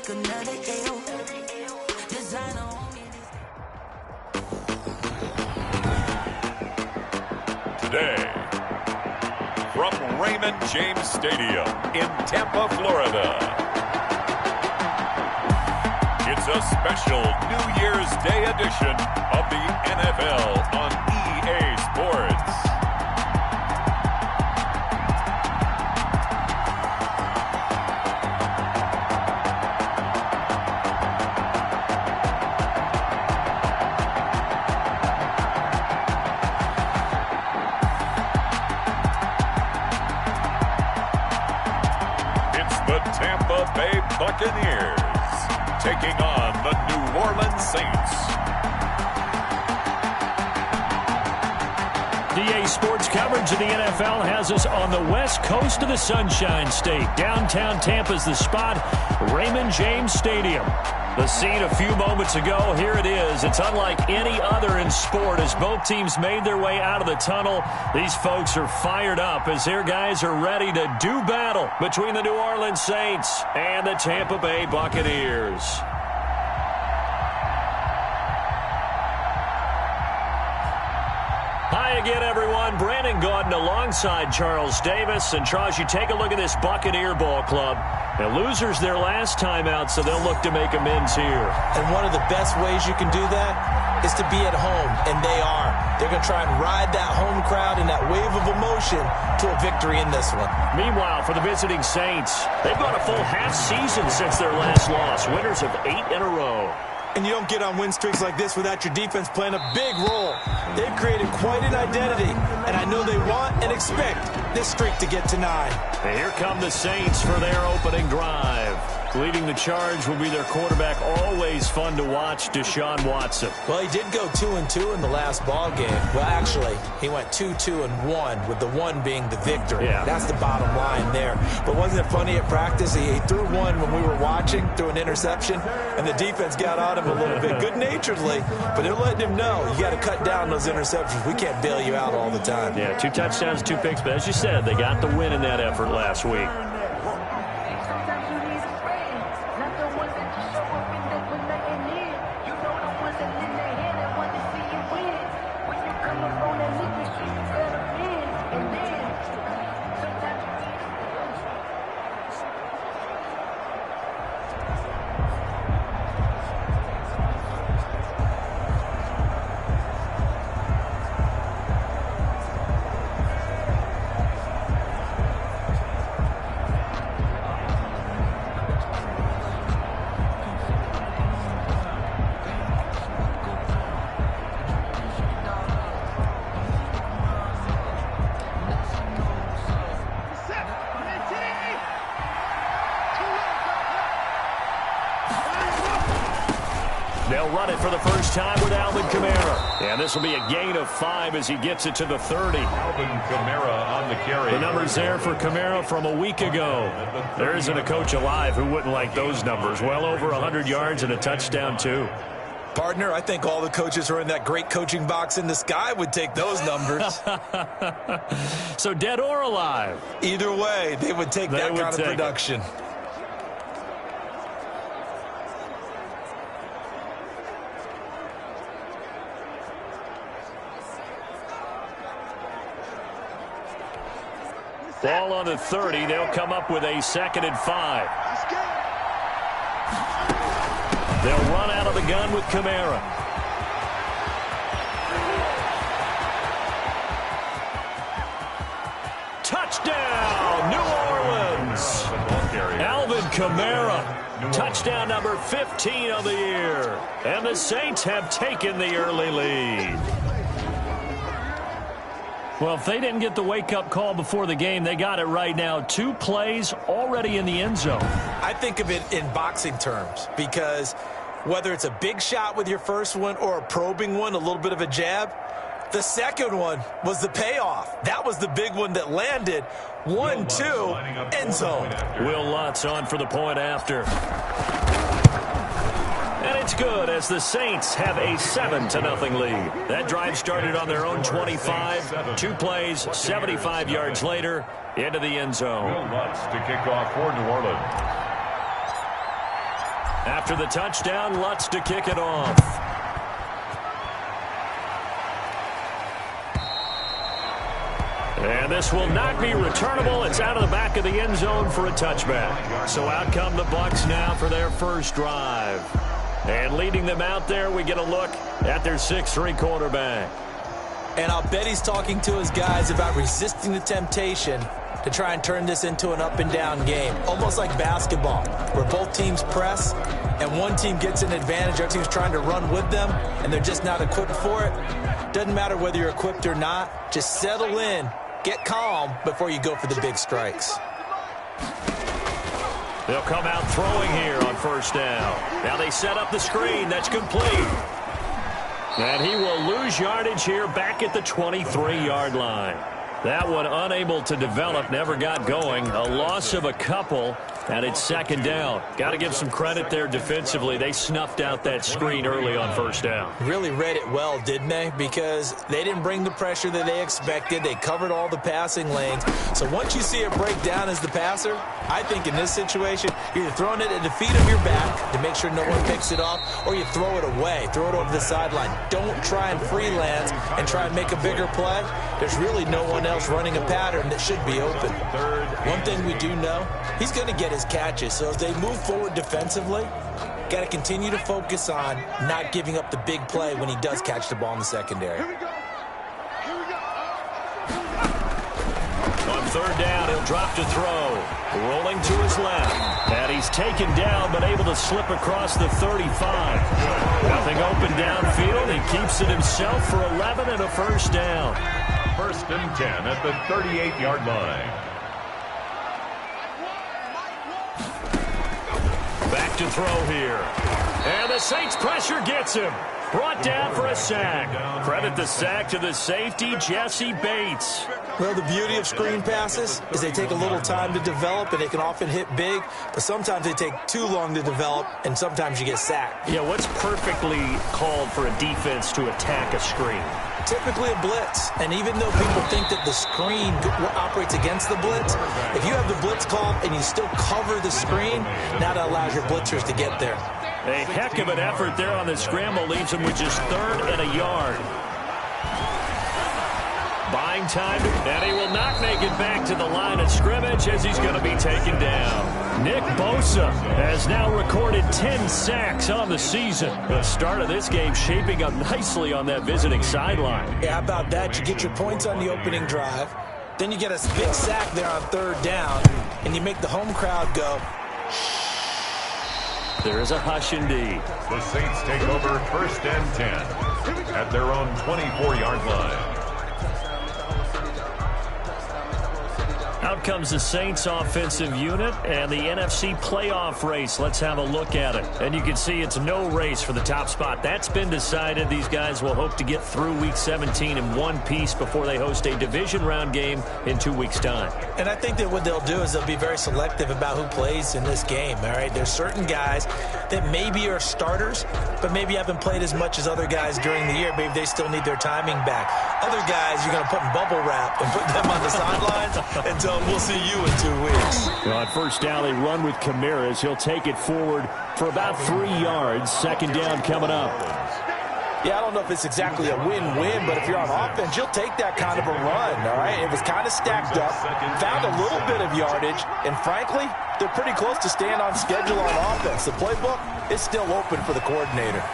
take another L. Designer on me. Today, from Raymond James Stadium in Tampa, Florida, it's a special New Year's Day edition of the NFL on EA Sports. Tampa Bay Buccaneers taking on the New Orleans Saints. EA Sports coverage of the NFL has us on the west coast of the Sunshine State. Downtown Tampa's the spot, Raymond James Stadium. The scene a few moments ago, here it is. It's unlike any other in sport as both teams made their way out of the tunnel. These folks are fired up as their guys are ready to do battle between the New Orleans Saints and the Tampa Bay Buccaneers. Hi again, everyone. Brandon Gaudin alongside Charles Davis. And Charles, you take a look at this Buccaneer ball club. Now, losers their last time out, so they'll look to make amends here. And one of the best ways you can do that is to be at home, and they are. They're going to try and ride that home crowd and that wave of emotion to a victory in this one. Meanwhile, for the visiting Saints, they've gone a full half season since their last loss. Winners of 8 in a row. And you don't get on win streaks like this without your defense playing a big role. They've created quite an identity, and I know they want and expect this streak to get to 9. And here come the Saints for their opening drive. Leading the charge will be their quarterback, always fun to watch, Deshaun Watson. Well, he did go 2-2 in the last ball game. Well, actually, he went 2-2-1, with the 1 being the victory. Yeah. That's the bottom line there. But wasn't it funny at practice? He threw one when we were watching, threw an interception, and the defense got on him a little bit, good-naturedly. But they're letting him know, you got to cut down those interceptions. We can't bail you out all the time. Yeah, 2 touchdowns, 2 picks. But as you said, they got the win in that effort last week. They'll run it for the first time with Alvin Kamara. And this will be a gain of 5 as he gets it to the 30. Alvin Kamara on the carry. The number's there for Kamara from a week ago. There isn't a coach alive who wouldn't like those numbers. Well over 100 yards and a touchdown, too. Partner, I think all the coaches who are in that great coaching box in the sky would take those numbers. So dead or alive? Either way, they would take that kind of production. Ball on the 30. They'll come up with a 2nd and 5. They'll run out of the gun with Kamara. Touchdown, New Orleans. Alvin Kamara, touchdown number 15 of the year. And the Saints have taken the early lead. Well, if they didn't get the wake-up call before the game, they got it right now. 2 plays already in the end zone. I think of it in boxing terms because whether it's a big shot with your first one or a probing one, a little bit of a jab, the second one was the payoff. That was the big one that landed. 1-2, end zone. Will Lutz on for the point after. And it's good as the Saints have a 7-0 lead. That drive started on their own 25. 2 plays, 75 yards later, into the end zone. Will Lutz to kick off for New Orleans. After the touchdown, Lutz to kick it off. And this will not be returnable. It's out of the back of the end zone for a touchback. So out come the Bucs now for their first drive. And leading them out there, we get a look at their 6'3" quarterback. And I'll bet he's talking to his guys about resisting the temptation to try and turn this into an up-and-down game. Almost like basketball, where both teams press, and one team gets an advantage. Our team's trying to run with them, and they're just not equipped for it. Doesn't matter whether you're equipped or not. Just settle in, get calm before you go for the big strikes. They'll come out throwing here on first down. Now they set up the screen. That's complete. And he will lose yardage here back at the 23-yard line. That one unable to develop, never got going. A loss of a couple, and it's second down. Got to give some credit there defensively. They snuffed out that screen early on first down. Really read it well, didn't they? Because they didn't bring the pressure that they expected. They covered all the passing lanes. So once you see it break down as the passer, I think in this situation, you're either throwing it at the feet of your back to make sure no one picks it off, or you throw it away, throw it over the sideline. Don't try and freelance and try and make a bigger play. There's really no one else running a pattern that should be open. One thing we do know, he's going to get his catches. So as they move forward defensively, got to continue to focus on not giving up the big play when he does catch the ball in the secondary. On third down, he'll drop to throw. Rolling to his left. And he's taken down, but able to slip across the 35. Nothing open downfield. He keeps it himself for 11 and a first down. First and 10 at the 38-yard line. Back to throw here. And the Saints pressure gets him. Brought down for a sack. Credit the sack to the safety, Jesse Bates. Well, the beauty of screen passes is they take a little time to develop, and they can often hit big, but sometimes they take too long to develop, and sometimes you get sacked. Yeah, what's perfectly called for a defense to attack a screen? Typically a blitz, and even though people think that the screen operates against the blitz, if you have the blitz called and you still cover the screen, now that allows your blitzers to get there. A heck of an effort there on the scramble, leaves him with just third and a yard. Buying time, and he will not make it back to the line of scrimmage as he's going to be taken down. Nick Bosa has now recorded 10 sacks on the season. The start of this game shaping up nicely on that visiting sideline. Yeah, how about that? You get your points on the opening drive, then you get a big sack there on third down, and you make the home crowd go. There is a hush indeed. The Saints take over first and 10 at their own 24-yard line. Out comes the Saints offensive unit and the NFC playoff race. Let's have a look at it. And you can see it's no race for the top spot. That's been decided. These guys will hope to get through Week 17 in one piece before they host a division round game in 2 weeks' time. And I think that what they'll do is they'll be very selective about who plays in this game, all right? There's certain guys that maybe are starters, but maybe haven't played as much as other guys during the year. Maybe they still need their timing back. Other guys you're going to put in bubble wrap and put them on the sidelines until we'll see you in 2 weeks. Well, on first down, they run with Camaras. He'll take it forward for about 3 yards. Second down coming up. Yeah, I don't know if it's exactly a win-win, but if you're on offense, you'll take that kind of a run, all right? It was kind of stacked up, found a little bit of yardage, and frankly, they're pretty close to staying on schedule on offense. The playbook is still open for the coordinator.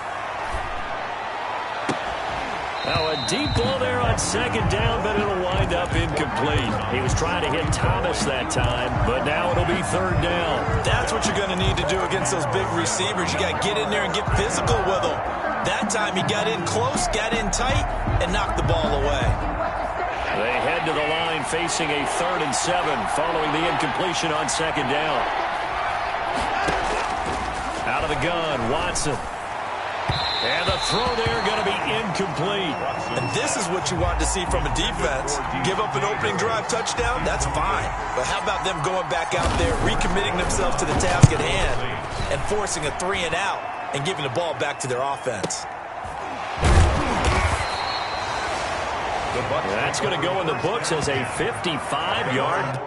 Now a deep ball there on second down, but it'll wind up incomplete. He was trying to hit Thomas that time, but now it'll be third down. That's what you're going to need to do against those big receivers. You got to get in there and get physical with them. That time he got in close, got in tight, and knocked the ball away. They head to the line facing a 3rd and 7 following the incompletion on second down. Out of the gun, Watson. And the throw there going to be incomplete. And this is what you want to see from a defense. Give up an opening drive touchdown, that's fine. But how about them going back out there, recommitting themselves to the task at hand, and forcing a 3 and out, and giving the ball back to their offense. That's going to go in the books as a 55-yard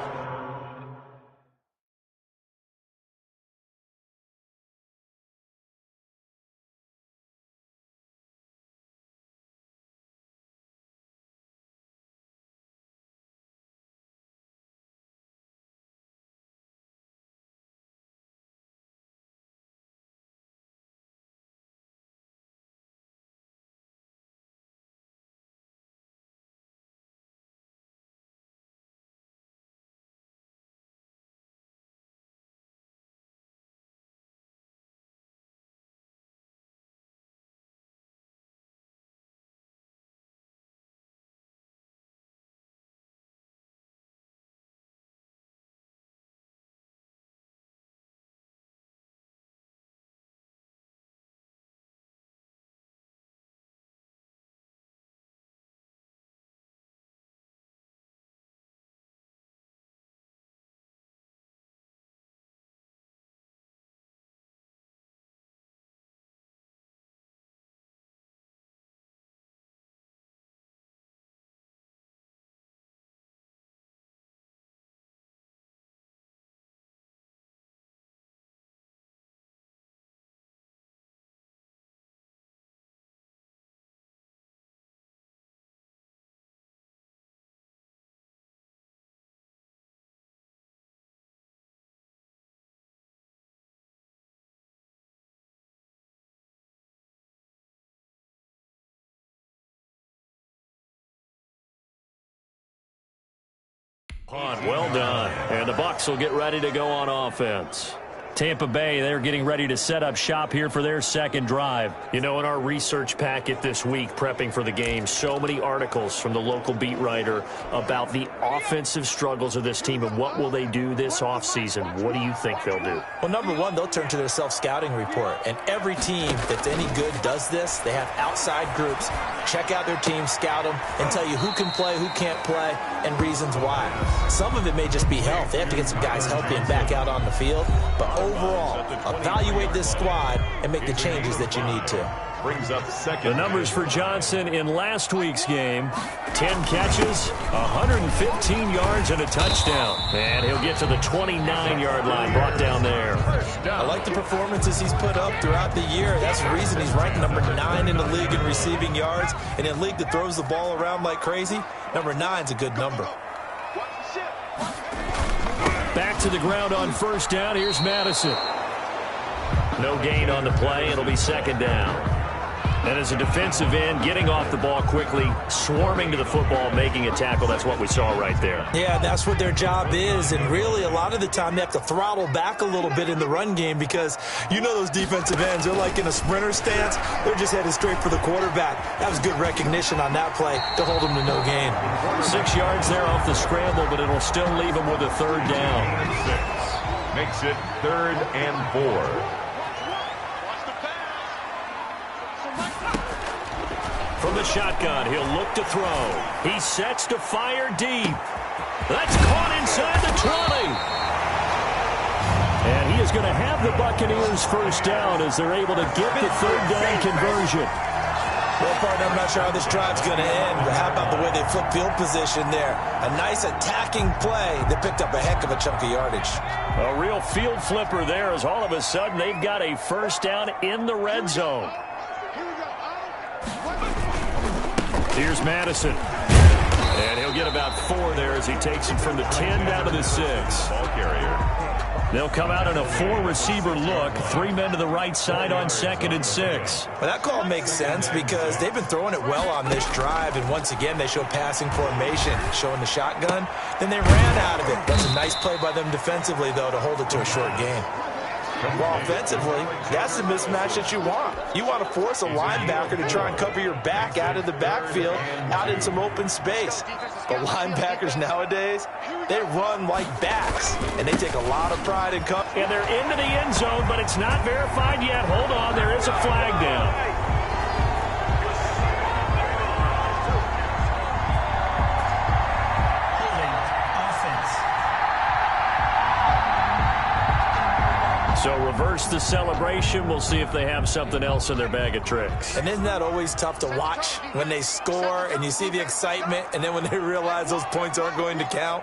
Punt, well done. And the Bucs will get ready to go on offense. Tampa Bay, they're getting ready to set up shop here for their second drive. You know, in our research packet this week, prepping for the game, so many articles from the local beat writer about the offensive struggles of this team and what will they do this offseason. What do you think they'll do? Well, number one, they'll turn to their self-scouting report. And every team that's any good does this. They have outside groups. Check out their team, scout them, and tell you who can play, who can't play, and reasons why. Some of it may just be health. They have to get some guys healthy and back out on the field. But overall, evaluate this squad and make the changes that you need to. Brings up second. The numbers for Johnson in last week's game: 10 catches, 115 yards, and a touchdown. And he'll get to the 29-yard line, brought down there. I like the performances he's put up throughout the year. That's the reason he's ranked number 9 in the league in receiving yards. And in a league that throws the ball around like crazy, number 9's a good number. Back to the ground on first down. Here's Madison. No gain on the play. It'll be second down. And as a defensive end, getting off the ball quickly, swarming to the football, making a tackle, that's what we saw right there. Yeah, that's what their job is. And really, a lot of the time, they have to throttle back a little bit in the run game because you know those defensive ends, they're like in a sprinter stance. They're just headed straight for the quarterback. That was good recognition on that play to hold them to no gain. 6 yards there off the scramble, but it'll still leave them with a third down. 6 makes it 3rd and 4. From the shotgun, he'll look to throw. He sets to fire deep. That's caught inside the 20. And he is going to have the Buccaneers first down as they're able to get the third down conversion. Well, partner, I'm not sure how this drive's going to end, but how about the way they flip field position there? A nice attacking play that picked up a heck of a chunk of yardage. A real field flipper there as all of a sudden they've got a first down in the red zone. Here's Madison. And he'll get about 4 there as he takes it from the 10 down to the 6. Ball carrier. They'll come out in a 4-receiver look. 3 men to the right side on 2nd and 6. Well, that call makes sense because they've been throwing it well on this drive, and once again they show passing formation, showing the shotgun. Then they ran out of it. That's a nice play by them defensively, though, to hold it to a short gain. Well, offensively, that's the mismatch that you want. You want to force a linebacker to try and cover your back out of the backfield, out in some open space. But linebackers nowadays, they run like backs, and they take a lot of pride in cover. And they're into the end zone, but it's not verified yet. Hold on, there is a flag down. So reverse the celebration. We'll see if they have something else in their bag of tricks. And isn't that always tough to watch when they score and you see the excitement, and then when they realize those points aren't going to count?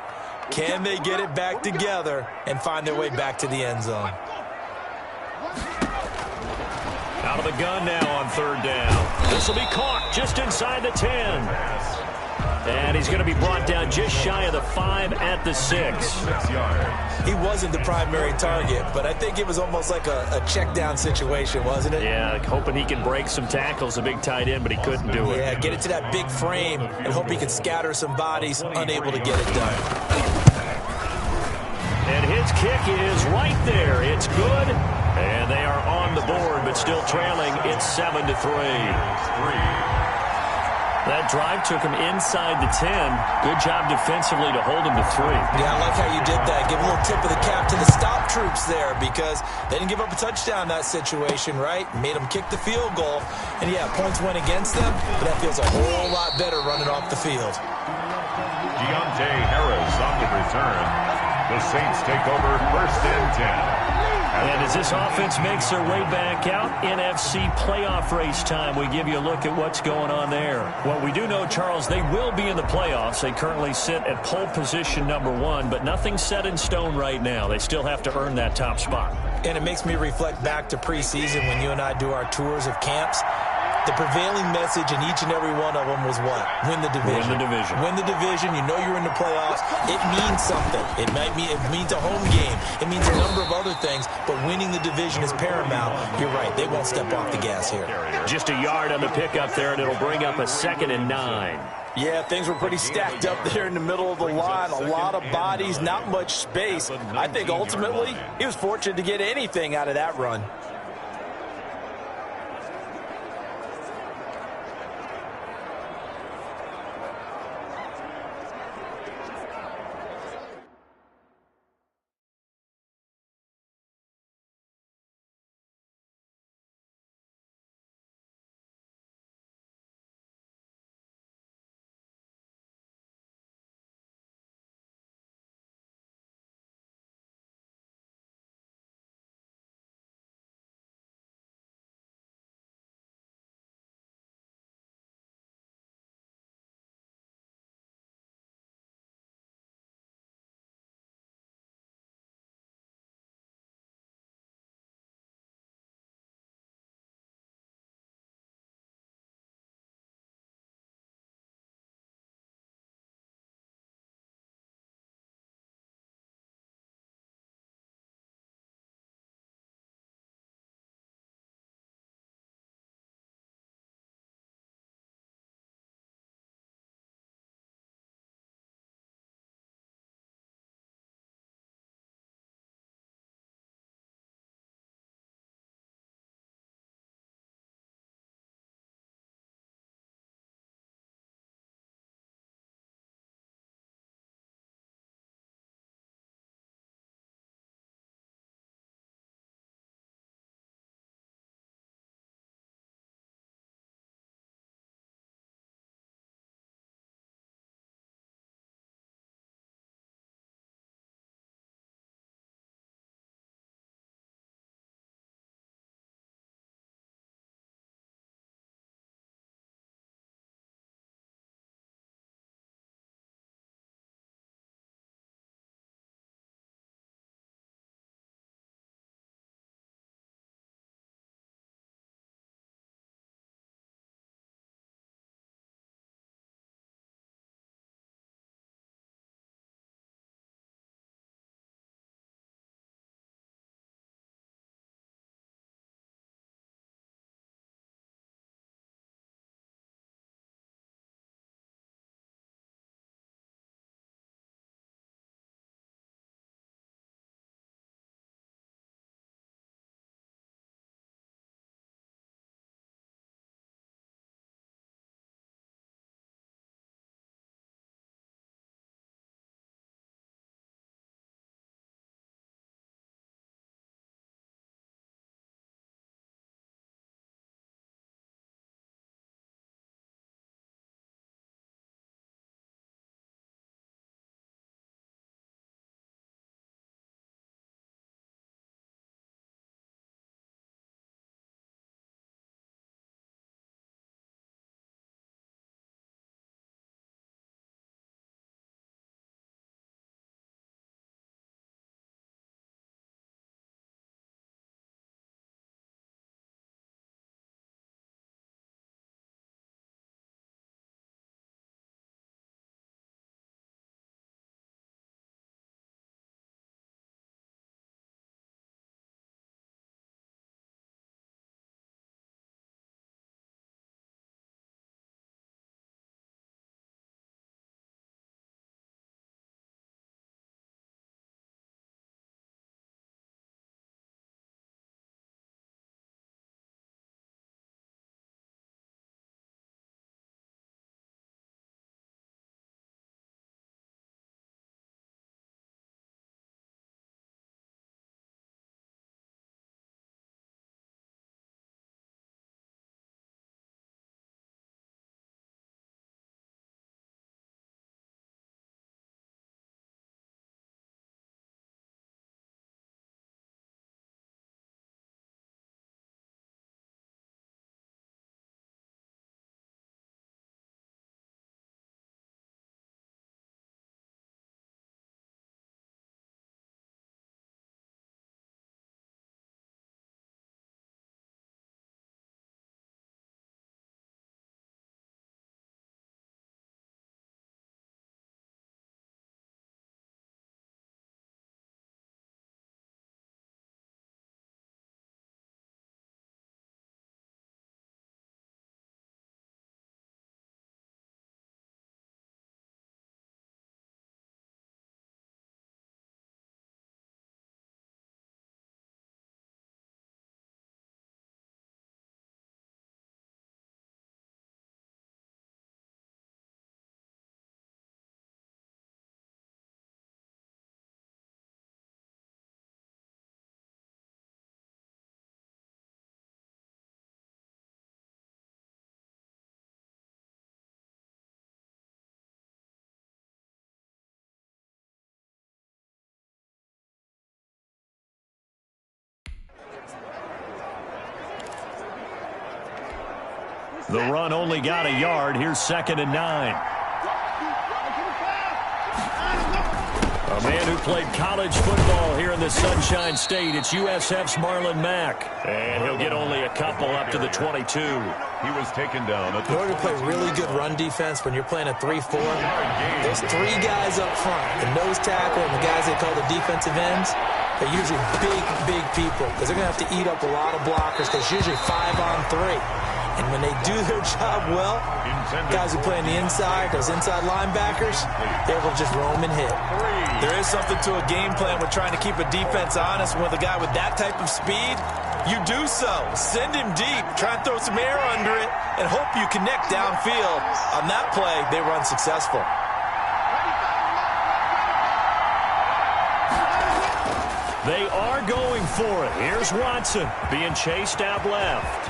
Can they get it back together and find their way back to the end zone? Out of the gun now on third down. This will be caught just inside the 10. And he's going to be brought down just shy of the 5 at the 6. 6 yards. He wasn't the primary target, but I think it was almost like a check down situation, wasn't it? Yeah, hoping he can break some tackles, a big tight end, but he couldn't do it. Yeah, get it to that big frame and hope he can scatter some bodies, unable to get it done. And his kick is right there. It's good. And they are on the board, but still trailing. It's 7-3. That drive took him inside the 10. Good job defensively to hold him to 3. Yeah, I like how you did that. Give a little tip of the cap to the stop troops there because they didn't give up a touchdown in that situation, right? Made them kick the field goal. And, yeah, points went against them, but that feels a whole lot better running off the field. Deontay Harris on the return. The Saints take over 1st and 10. And as this offense makes their way back out, NFC playoff race time, we give you a look at what's going on there. Well, we do know, Charles, they will be in the playoffs. They currently sit at pole position number 1, but nothing's set in stone right now. They still have to earn that top spot. And it makes me reflect back to preseason when you and I do our tours of camps. The prevailing message in each and every one of them was what? Win the division. Win the division. Win the division. You know you're in the playoffs. It means something. It means a home game. It means a number of other things, but winning the division is paramount. You're right. They won't step off the gas here. Just a yard on the pickup there, and it'll bring up a 2nd and 9. Yeah, things were pretty stacked up there in the middle of the line. A lot of bodies, not much space. I think ultimately he was fortunate to get anything out of that run. The run only got a yard. Here's 2nd and 9. A man who played college football here in the Sunshine State. It's USF's Marlon Mack. And he'll get only a couple up to the 22. He was taken down at the In order to play really good run defense when you're playing a 3-4, there's 3 guys up front, the nose tackle and the guys they call the defensive ends. They're usually big people because they're going to have to eat up a lot of blockers because it's usually 5-on-3. And when they do their job well, guys who play on the inside, those inside linebackers, they're able to just roam and hit. There is something to a game plan with trying to keep a defense honest. With a guy with that type of speed, you do so. Send him deep. Try and throw some air under it and hope you connect downfield. On that play, they run successful. They are going for it. Here's Watson being chased out left.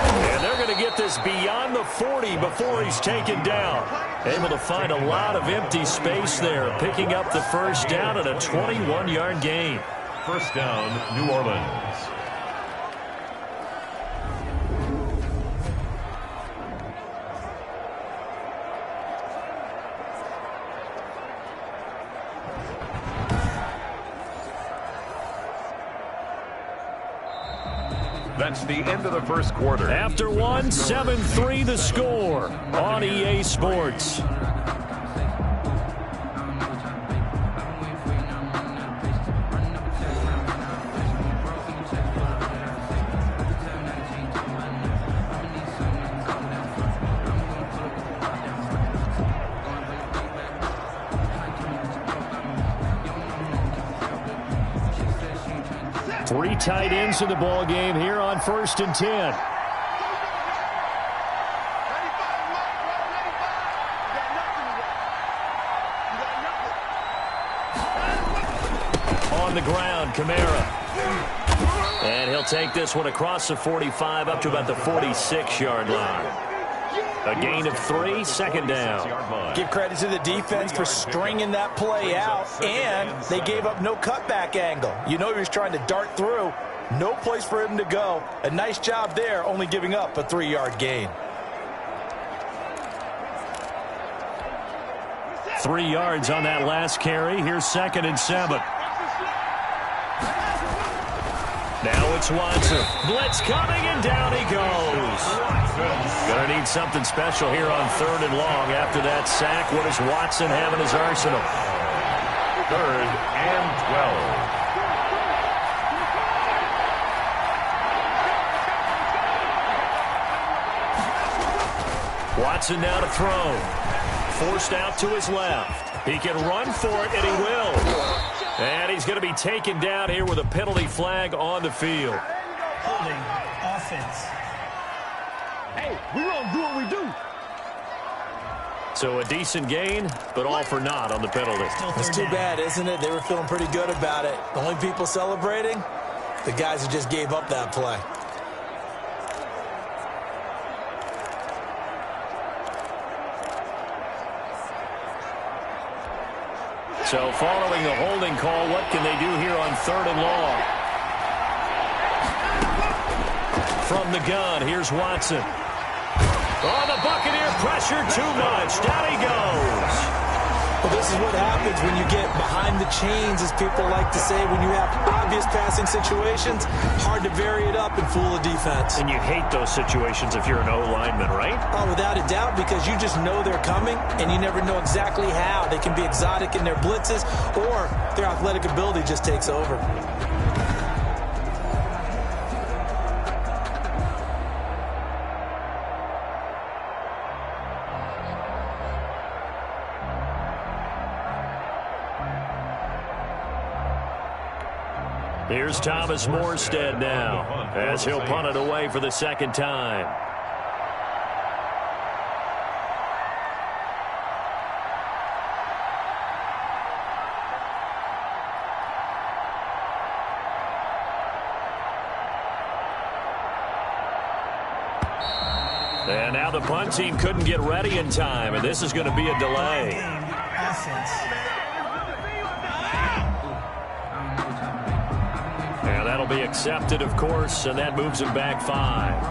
And they're going to get this beyond the 40 before he's taken down. Able to find a lot of empty space there, picking up the first down and a 21-yard gain. first down, New Orleans. That's the end of the first quarter. After one, 7-3 the score on EA Sports. Three tight ends in the ball game here on 1st and 10. On the ground, Kamara. And he'll take this one across the 45 up to about the 46-yard line. A gain of 3, second down. Give credit to the defense for stringing that play out, and they gave up no cutback angle. You know he was trying to dart through. No place for him to go. A nice job there, only giving up a 3-yard gain. 3 yards on that last carry. Here's 2nd and 7. Now it's Watson. Blitz coming, and down he goes. Gonna need something special here on 3rd and long after that sack. What does Watson have in his arsenal? 3rd and 12. Watson now to throw. Forced out to his left. He can run for it, and he will. And he's going to be taken down here with a penalty flag on the field. Holding offense. Hey, we gonna do what we do. So a decent gain, but all for naught on the penalty. It's too bad, isn't it? They were feeling pretty good about it. The only people celebrating, the guys who just gave up that play. So following the holding call, what can they do here on 3rd and long? From the gun, here's Watson. Oh, the Buccaneer pressure too much. Down he goes. Well, this is what happens when you get behind the chains, as people like to say, when you have obvious passing situations. Hard to vary it up and fool a defense. And you hate those situations if you're an O-lineman, right? Oh, without a doubt, because you just know they're coming, and you never know exactly how. They can be exotic in their blitzes, or their athletic ability just takes over. Here's Thomas Morstead now, as he'll punt it away for the 2nd time. And now the punt team couldn't get ready in time, and this is going to be a delay. Offense. That'll be accepted, of course, and that moves him back 5.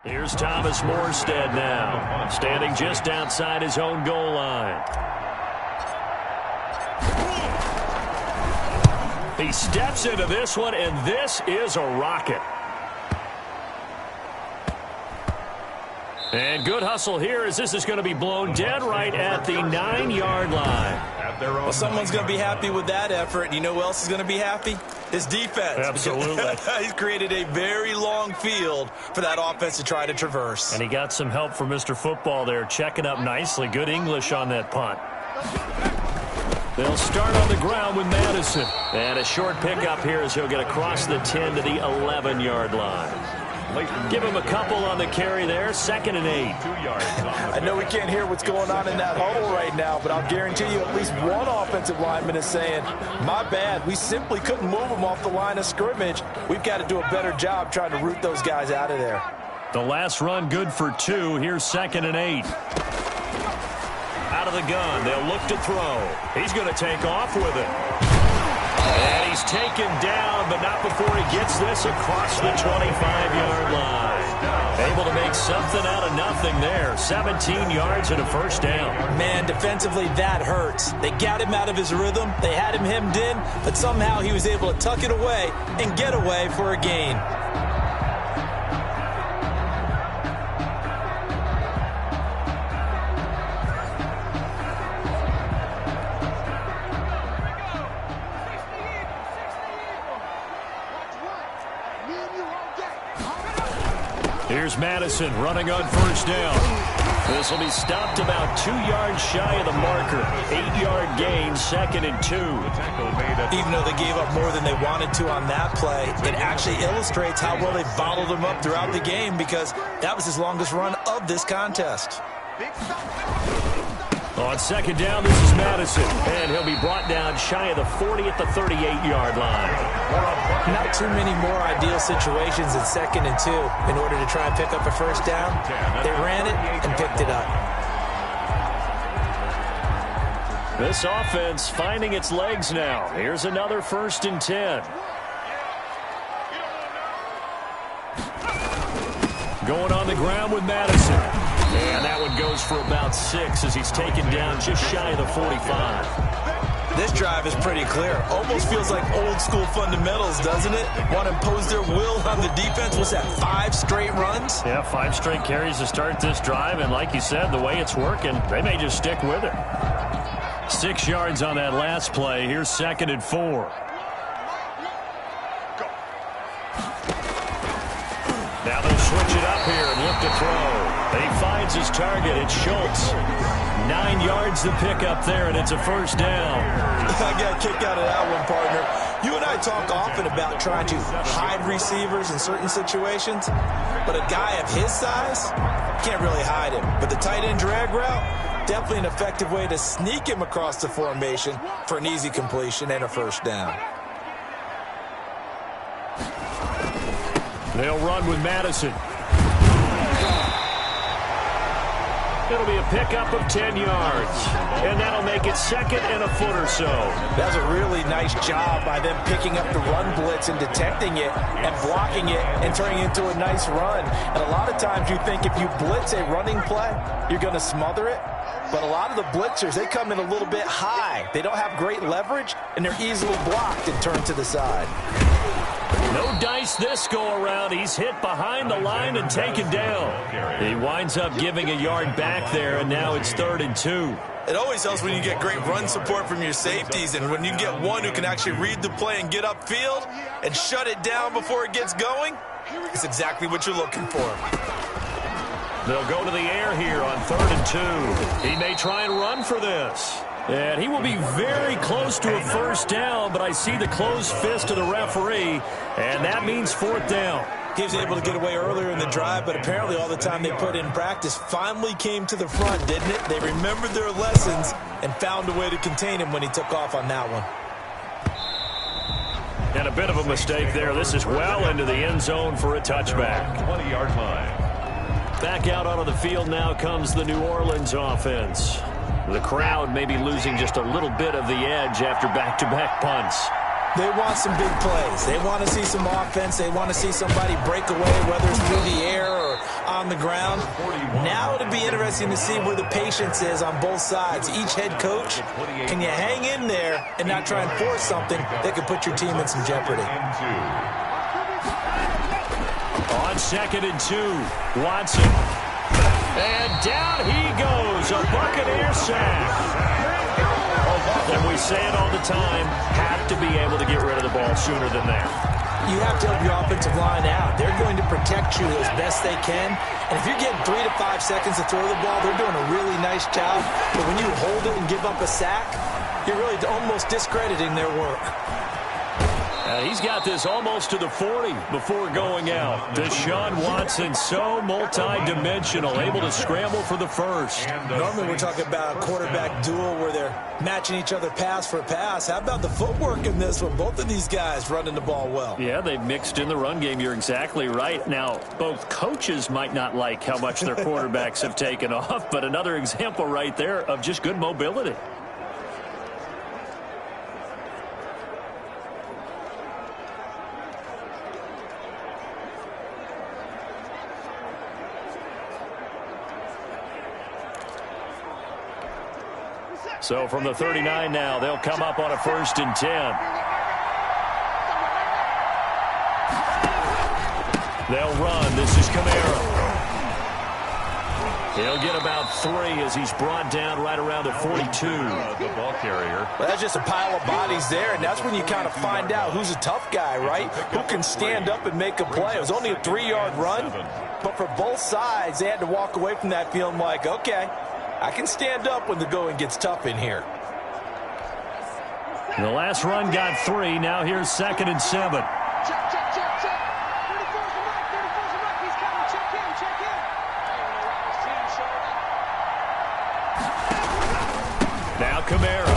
Here's Thomas Morstead now, standing just outside his own goal line. He steps into this one, and this is a rocket. And good hustle here as this is going to be blown dead right at the 9-yard line. Well, someone's going to be happy with that effort. You know who else is going to be happy? His defense. Absolutely. He's created a very long field for that offense to try to traverse. And he got some help from Mr. Football there, checking up nicely. Good English on that punt. They'll start on the ground with Madison. And a short pickup here as he'll get across the 10 to the 11-yard line. Give him a couple on the carry there. 2nd and 8. 2 yards. I know we can't hear what's going on in that huddle right now, but I'll guarantee you at least one offensive lineman is saying, my bad, we simply couldn't move them off the line of scrimmage. We've got to do a better job trying to root those guys out of there. The last run good for 2. Here's 2nd and 8. Out of the gun. They'll look to throw. He's going to take off with it. And he's taken down, but not before he gets this across the 25-yard line. Able to make something out of nothing there. 17 yards and a first down. Man, defensively, that hurts. They got him out of his rhythm. They had him hemmed in, but somehow he was able to tuck it away and get away for a gain. Here's Madison running on first down. This will be stopped about 2 yards shy of the marker. 8-yard gain, 2nd and 2. Even though they gave up more than they wanted to on that play, it actually illustrates how well they bottled him up throughout the game because that was his longest run of this contest. On 2nd down, this is Madison, and he'll be brought down shy of the 40 at the 38-yard line. Not too many more ideal situations in 2nd and 2 in order to try and pick up a first down. They ran it and picked it up. This offense finding its legs now. Here's another 1st and 10. Going on the ground with Madison. And that one goes for about 6 as he's taken down just shy of the 45. This drive is pretty clear. Almost feels like old school fundamentals, doesn't it? Want to impose their will on the defense. What's that, 5 straight runs? Yeah, 5 straight carries to start this drive. And like you said, the way it's working, they may just stick with it. 6 yards on that last play. Here's 2nd and 4. Now they'll switch it up here and look to throw. He finds his target. It's Schultz. 9 yards to pick up there, and it's a first down. I got a kick out of that one, partner. You and I talk often about trying to hide receivers in certain situations, but a guy of his size can't really hide him. But the tight end drag route, definitely an effective way to sneak him across the formation for an easy completion and a first down. They'll run with Madison. It'll be a pickup of 10 yards. And that'll make it 2nd and a foot or so. That's a really nice job by them picking up the run blitz and detecting it and blocking it and turning it into a nice run. And a lot of times you think if you blitz a running play, you're going to smother it. But a lot of the blitzers, they come in a little bit high. They don't have great leverage, and they're easily blocked and turned to the side. No dice this go-around. He's hit behind the line and taken down. He winds up giving a yard back there, and now it's 3rd and 2. It always helps when you get great run support from your safeties, and when you get one who can actually read the play and get upfield and shut it down before it gets going, it's exactly what you're looking for. They'll go to the air here on 3rd and 2. He may try and run for this. And he will be very close to a first down, but I see the closed fist of the referee, and that means 4th down. He was able to get away earlier in the drive, but apparently all the time they put in practice finally came to the front, didn't it? They remembered their lessons and found a way to contain him when he took off on that one. And a bit of a mistake there. This is well into the end zone for a touchback. 20-yard line. Back out onto the field now comes the New Orleans offense. The crowd may be losing just a little bit of the edge after back-to-back punts. They want some big plays. They want to see some offense. They want to see somebody break away, whether it's through the air or on the ground. Now it'll be interesting to see where the patience is on both sides. Each head coach, can you hang in there and not try and force something that could put your team in some jeopardy? On 2nd and 2, Watson. And down he goes, a Buccaneer sack. And we say it all the time, have to be able to get rid of the ball sooner than that. You have to help your offensive line out. They're going to protect you as best they can. And if you're getting 3 to 5 seconds to throw the ball, they're doing a really nice job. But when you hold it and give up a sack, you're really almost discrediting their work. He's got this almost to the 40 before going out. Deshaun Watson, so multi-dimensional, able to scramble for the first. Normally we're talking about a quarterback duel where they're matching each other pass for pass. How about the footwork in this one? Both of these guys running the ball well. Yeah, they've mixed in the run game. You're exactly right. Now, both coaches might not like how much their quarterbacks have taken off, but another example right there of just good mobility. So from the 39 now, they'll come up on a 1st and 10. They'll run. This is Kamara. He'll get about 3 as he's brought down right around the 42. The ball carrier. Well, that's just a pile of bodies there, and that's when you kind of find out who's a tough guy, right? Who can stand up and make a play. It was only a 3-yard run, but for both sides, they had to walk away from that feeling like, okay, I can stand up when the going gets tough in here. The last run got 3. Now here's 2nd and 7. Check. 34's the right. He's coming. Check in. Now Kamara.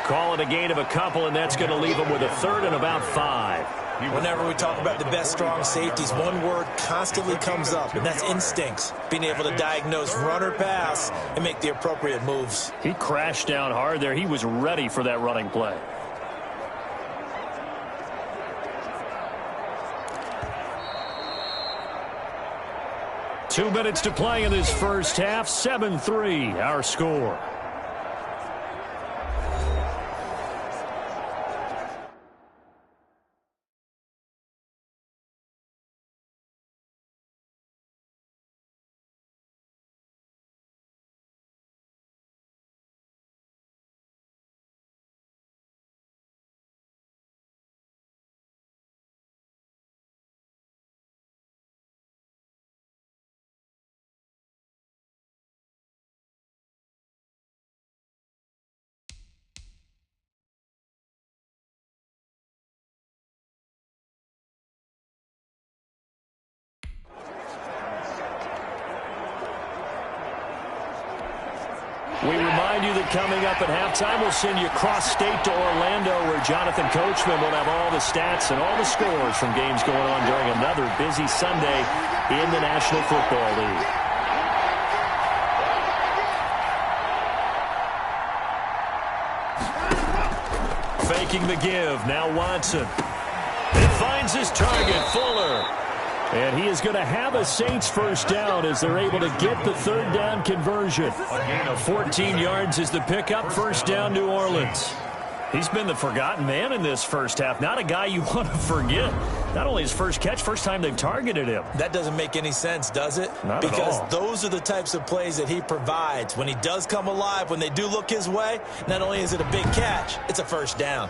Call it a gain of a couple, and that's going to leave him with a 3rd and about 5. Whenever we talk about the best strong safeties, one word constantly comes up, and that's instincts. Being able to diagnose run or pass and make the appropriate moves. He crashed down hard there. He was ready for that running play. Two minutes to play in this first half. 7-3, our score. We remind you that coming up at halftime, we'll send you cross-state to Orlando, where Jonathan Coachman will have all the stats and all the scores from games going on during another busy Sunday in the National Football League. Faking the give. Now Watson. It finds his target, Fuller. And he is going to have a Saints first down as they're able to get the 3rd down conversion. A gain of 14 yards is the pickup. First down, New Orleans. He's been the forgotten man in this first half. Not a guy you want to forget. Not only his first catch, first time they've targeted him. That doesn't make any sense, does it? Not at all. Because those are the types of plays that he provides. When he does come alive, when they do look his way, not only is it a big catch, it's a first down.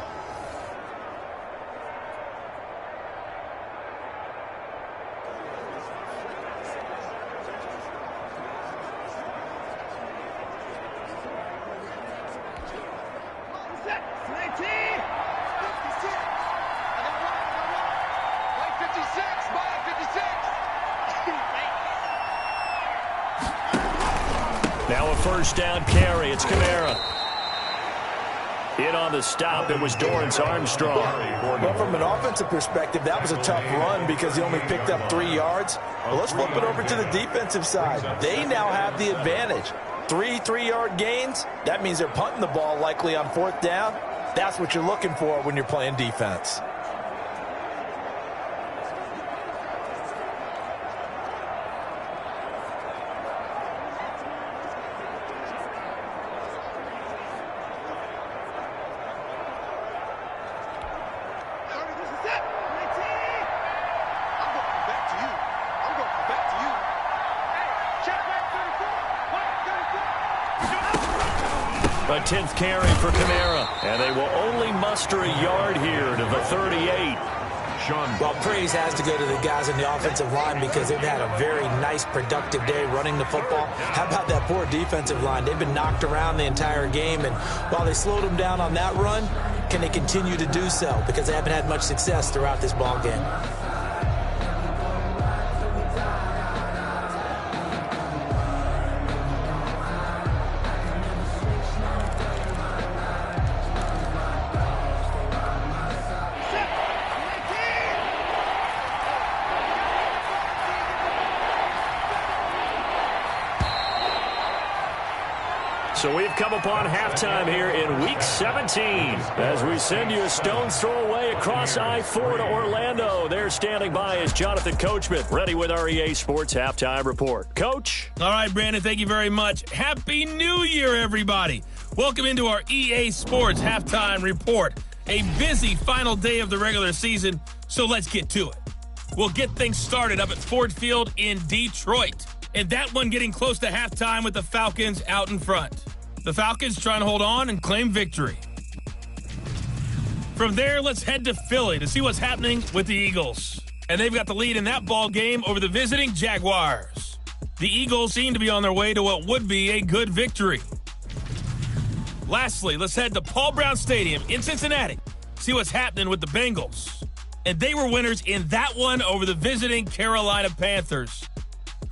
Now a first down carry. It's Kamara. In on the stop, it was Dorrance Armstrong. Well, from an offensive perspective, that was a tough run because he only picked up 3 yards. Well, let's flip it over to the defensive side. They now have the advantage. 3 3-yard gains, that means they're punting the ball likely on 4th down. That's what you're looking for when you're playing defense. A 10th carry for Kamara. And they will only muster a yard here to the 38. Well, praise has to go to the guys in the offensive line because they've had a very nice, productive day running the football. How about that poor defensive line? They've been knocked around the entire game, and while they slowed them down on that run, can they continue to do so? Because they haven't had much success throughout this ball game. So we've come upon halftime here in Week 17 as we send you a stone's throw away across I-4 to Orlando. There standing by is Jonathan Coachman, ready with our EA Sports Halftime Report. Coach? All right, Brandon, thank you very much. Happy New Year, everybody. Welcome into our EA Sports Halftime Report. A busy final day of the regular season, so let's get to it. We'll get things started up at Ford Field in Detroit. And that one getting close to halftime with the Falcons out in front. The Falcons trying to hold on and claim victory. From there, let's head to Philly to see what's happening with the Eagles. And they've got the lead in that ball game over the visiting Jaguars. The Eagles seem to be on their way to what would be a good victory. Lastly, let's head to Paul Brown Stadium in Cincinnati. See what's happening with the Bengals. And they were winners in that one over the visiting Carolina Panthers.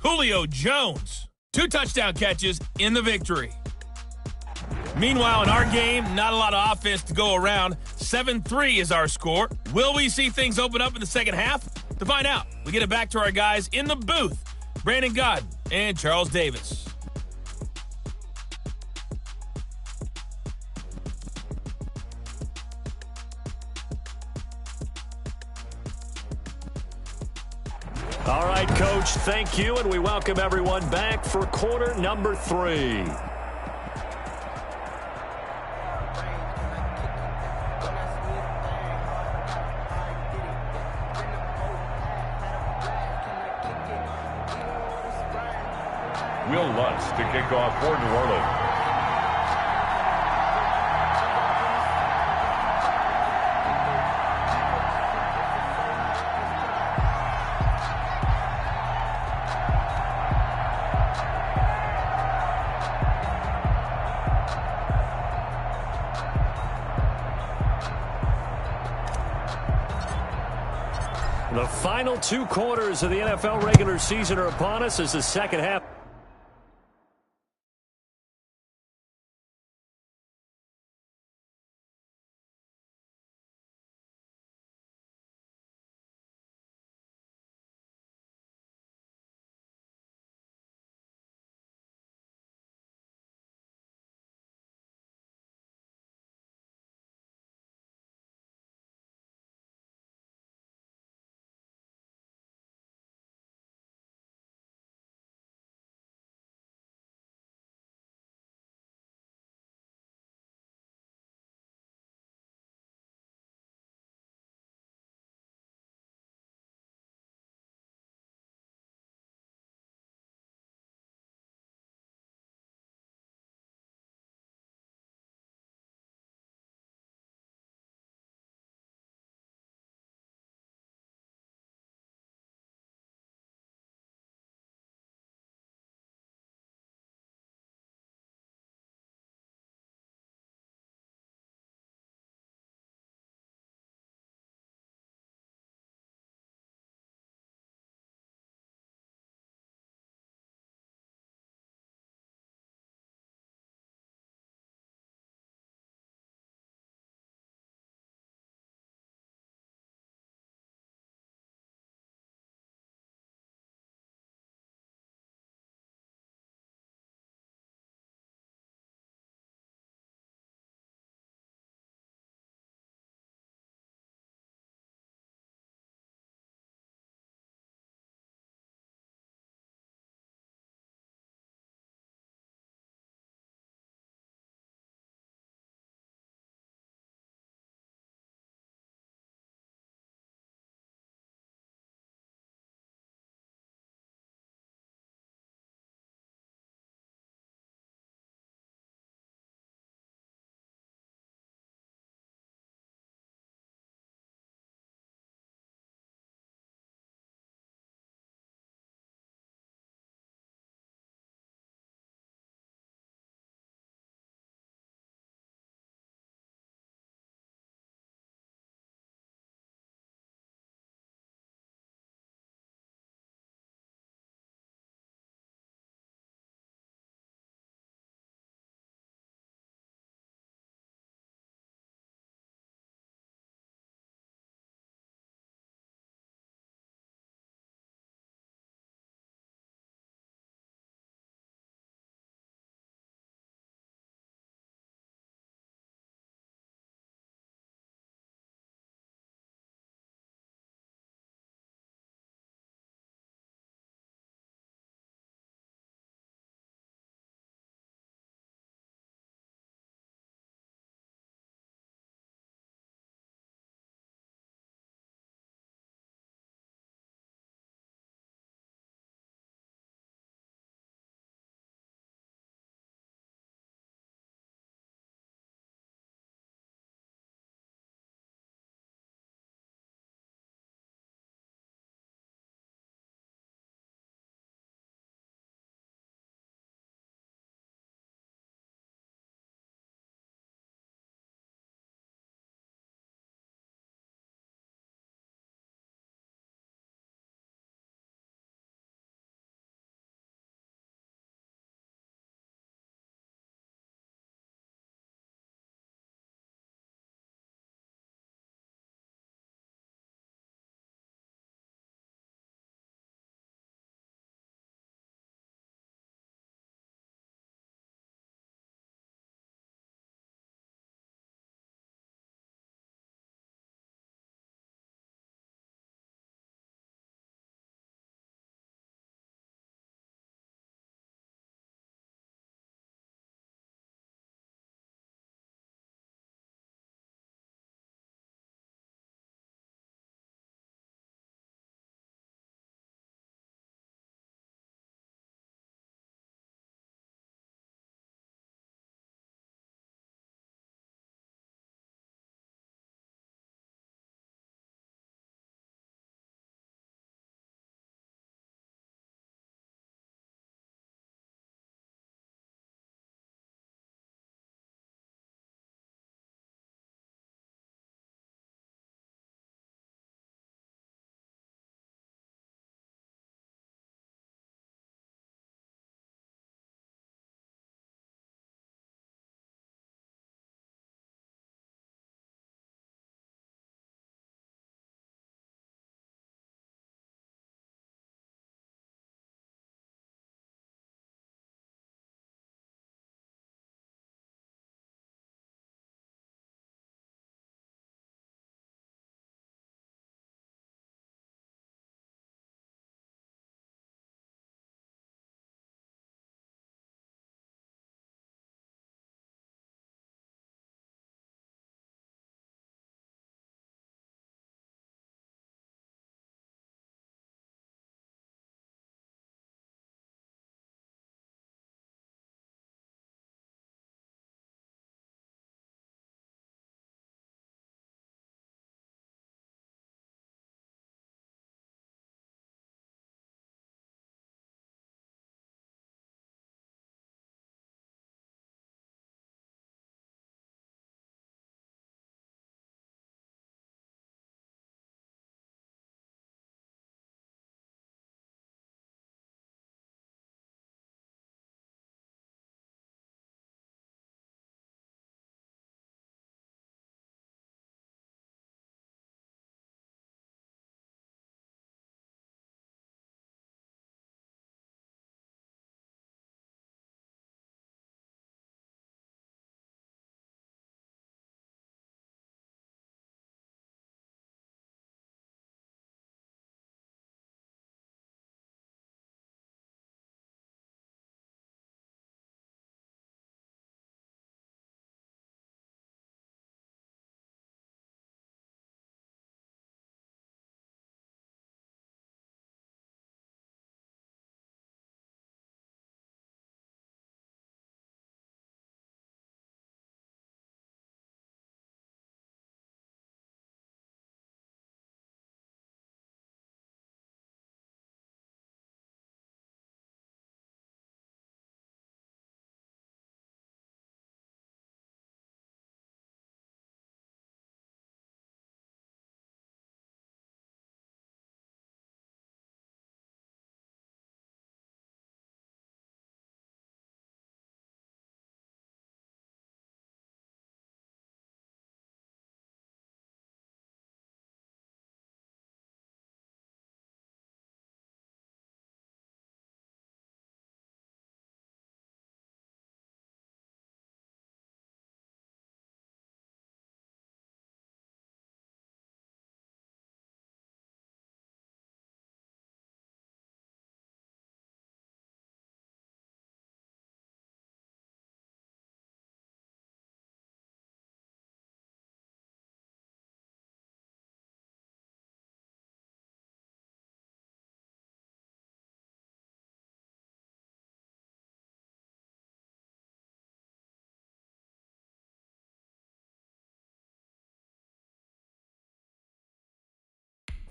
Julio Jones, 2 touchdown catches in the victory. Meanwhile, in our game, not a lot of offense to go around. 7-3 is our score. Will we see things open up in the second half? To find out, we get it back to our guys in the booth, Brandon Godden and Charles Davis. All right, Coach, thank you, and we welcome everyone back for quarter number 3. Will Lutz to kick off for New Orleans. The final 2 quarters of the NFL regular season are upon us as the second half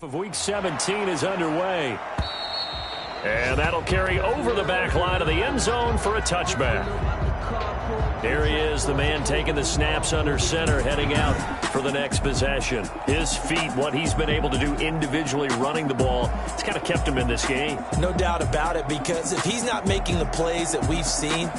Of Week 17 is underway. And that'll carry over the back line of the end zone for a touchback. There he is, the man taking the snaps under center, heading out for the next possession. His feet, what he's been able to do individually running the ball, it's kind of kept him in this game. No doubt about it, because if he's not making the plays that we've seen,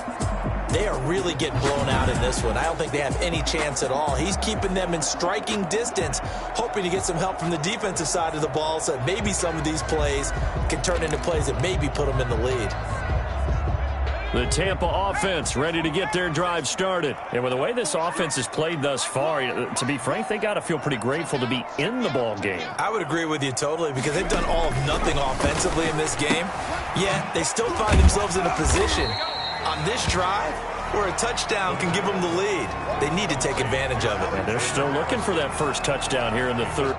they are really getting blown out in this one. I don't think they have any chance at all. He's keeping them in striking distance, hoping to get some help from the defensive side of the ball so that maybe some of these plays can turn into plays that maybe put them in the lead. The Tampa offense ready to get their drive started. And with the way this offense has played thus far, to be frank, they got to feel pretty grateful to be in the ball game. I would agree with you totally, because they've done all of nothing offensively in this game, yet they still find themselves in a position on this drive where a touchdown can give them the lead. They need to take advantage of it. And they're still looking for that first touchdown here in the third.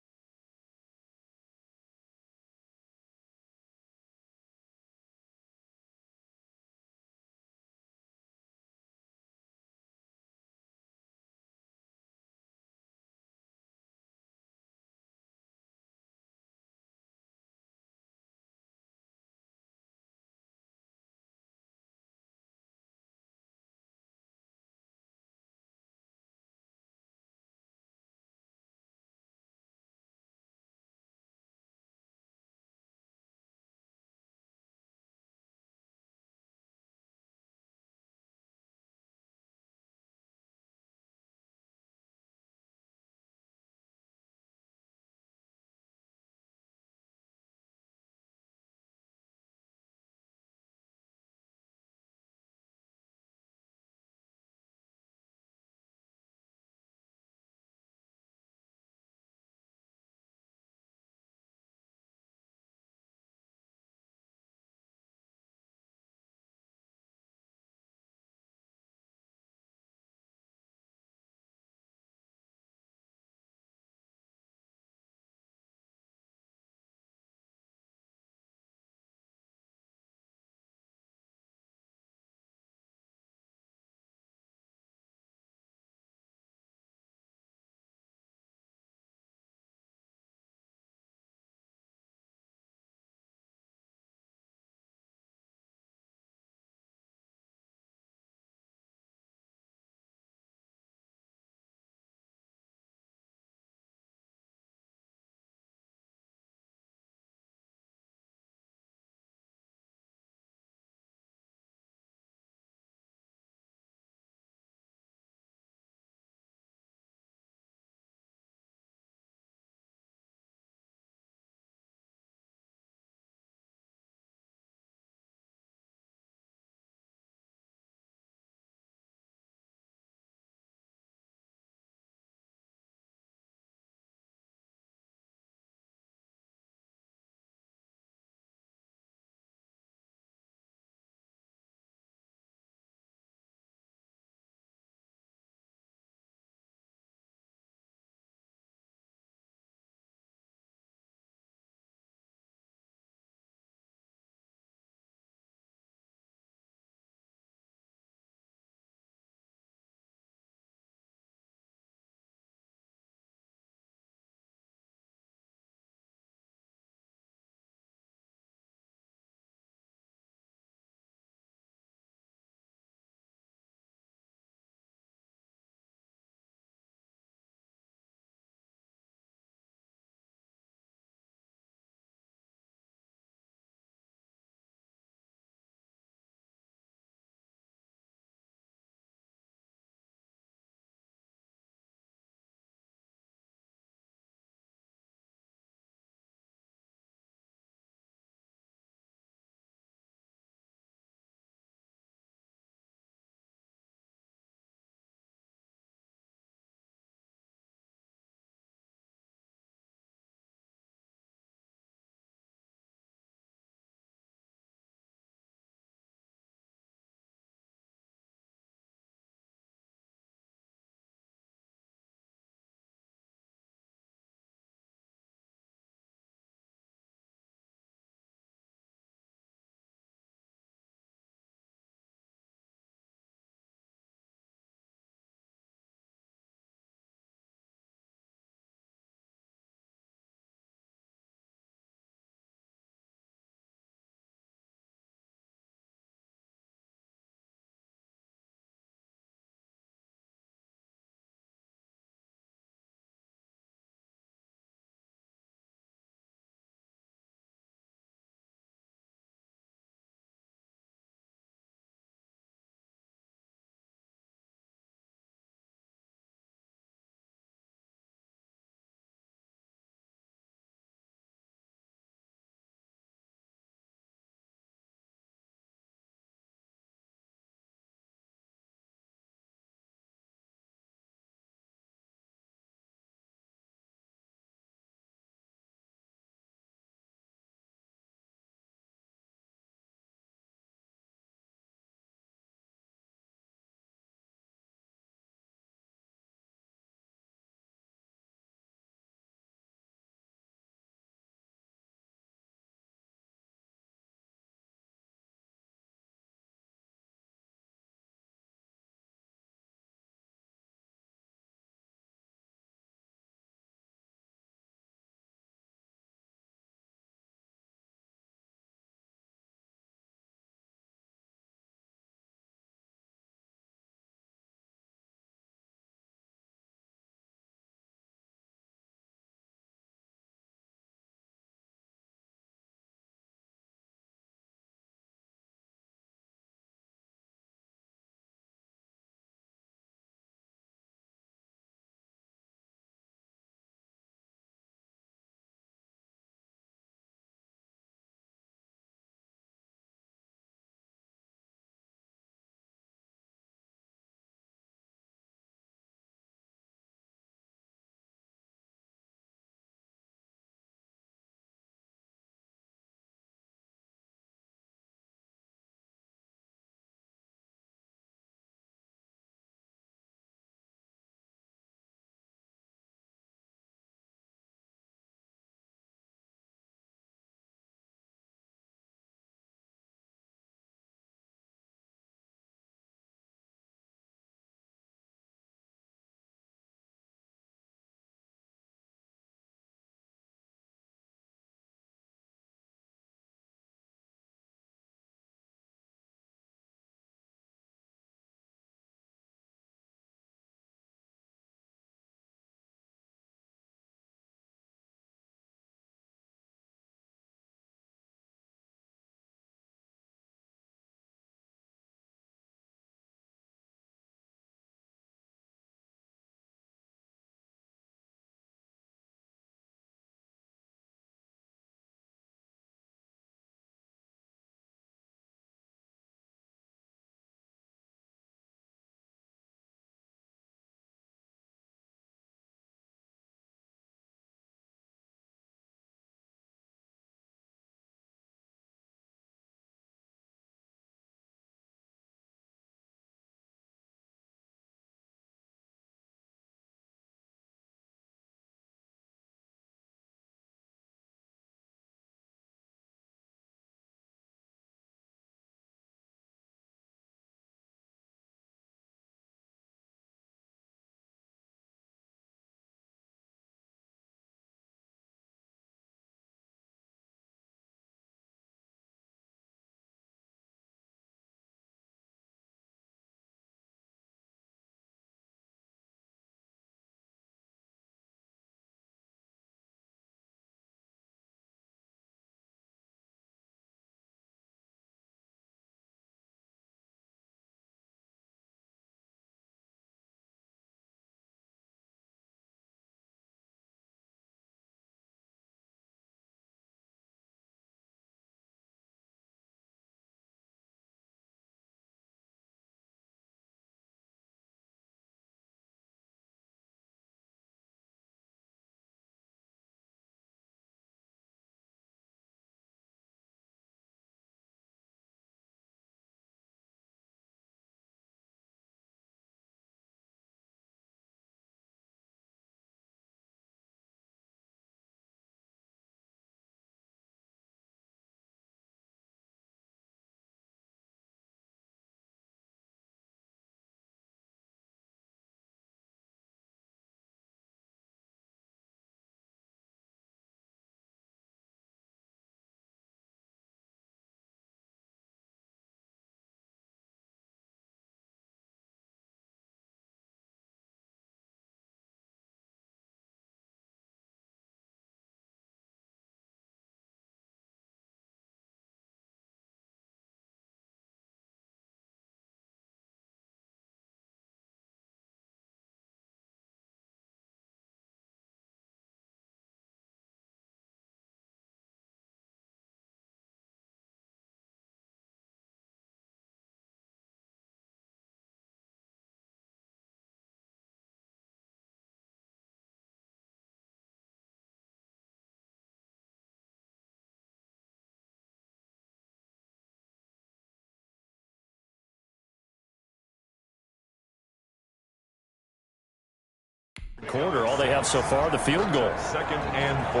Quarter, all they have so far, the field goal. 2nd and 4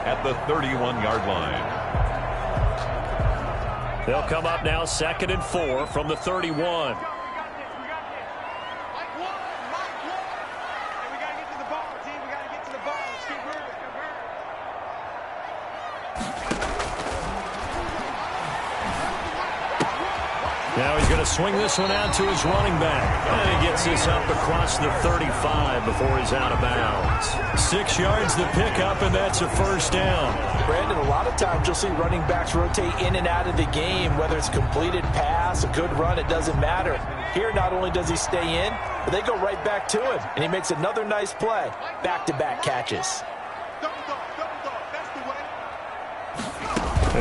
at the 31-yard line. They'll come up now 2nd and 4 from the 31. Now he's going to swing this one out to his running back. And he gets this up across the 35 before he's out of bounds. 6 yards the pickup, and that's a first down. Brandon, a lot of times you'll see running backs rotate in and out of the game, whether it's completed pass, a good run, it doesn't matter. Here, not only does he stay in, but they go right back to him, and he makes another nice play. Back-to-back catches.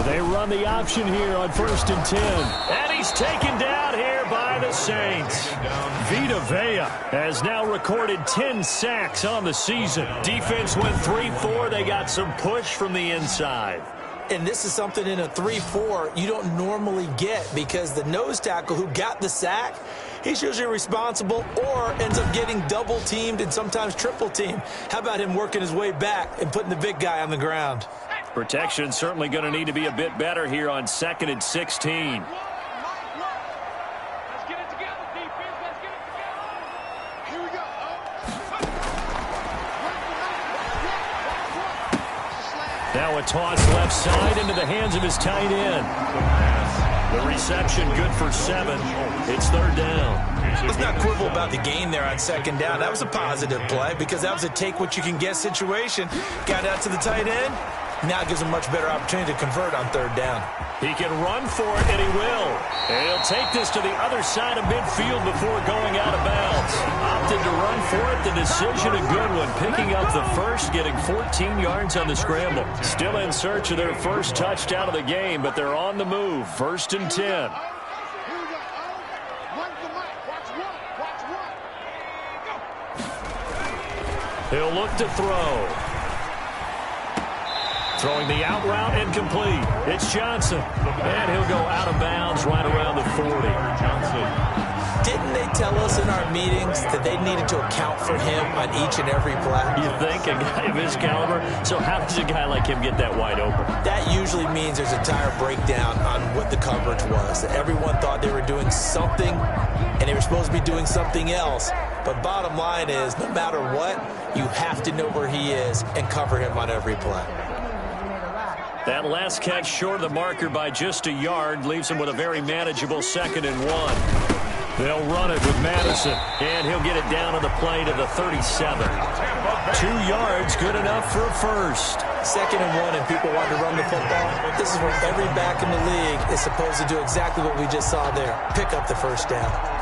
They run the option here on 1st and 10. And he's taken down here by the Saints. Vita Vea has now recorded 10 sacks on the season. Defense went 3-4. They got some push from the inside. And this is something in a 3-4 you don't normally get, because the nose tackle who got the sack, he's usually responsible or ends up getting double-teamed and sometimes triple-teamed. How about him working his way back and putting the big guy on the ground? Protection certainly going to need to be a bit better here on 2nd and 16. Now a toss left side into the hands of his tight end. The reception good for 7. It's 3rd down. Let's not quibble about the gain there on 2nd down. That was a positive play because that was a take-what-you-can-get situation. Got out to the tight end. Now gives him a much better opportunity to convert on 3rd down. He can run for it, and he will. And he'll take this to the other side of midfield before going out of bounds. Opted to run for it. The decision a good one. Picking up the first, getting 14 yards on the scramble. Still in search of their first touchdown of the game, but they're on the move. 1st and 10. He'll look to throw. Throwing the out route incomplete. It's Johnson. And he'll go out of bounds right around the 40. Johnson. Didn't they tell us in our meetings that they needed to account for him on each and every play? You think a guy of his caliber? So how does a guy like him get that wide open? That usually means there's a tire breakdown on what the coverage was. That everyone thought they were doing something, and they were supposed to be doing something else. But bottom line is, no matter what, you have to know where he is and cover him on every play. That last catch short of the marker by just a yard leaves him with a very manageable 2nd and 1. They'll run it with Madison, and he'll get it down on the play to the 37. 2 yards, good enough for a first. 2nd and 1, and people want to run the football. This is where every back in the league is supposed to do exactly what we just saw there. Pick up the first down.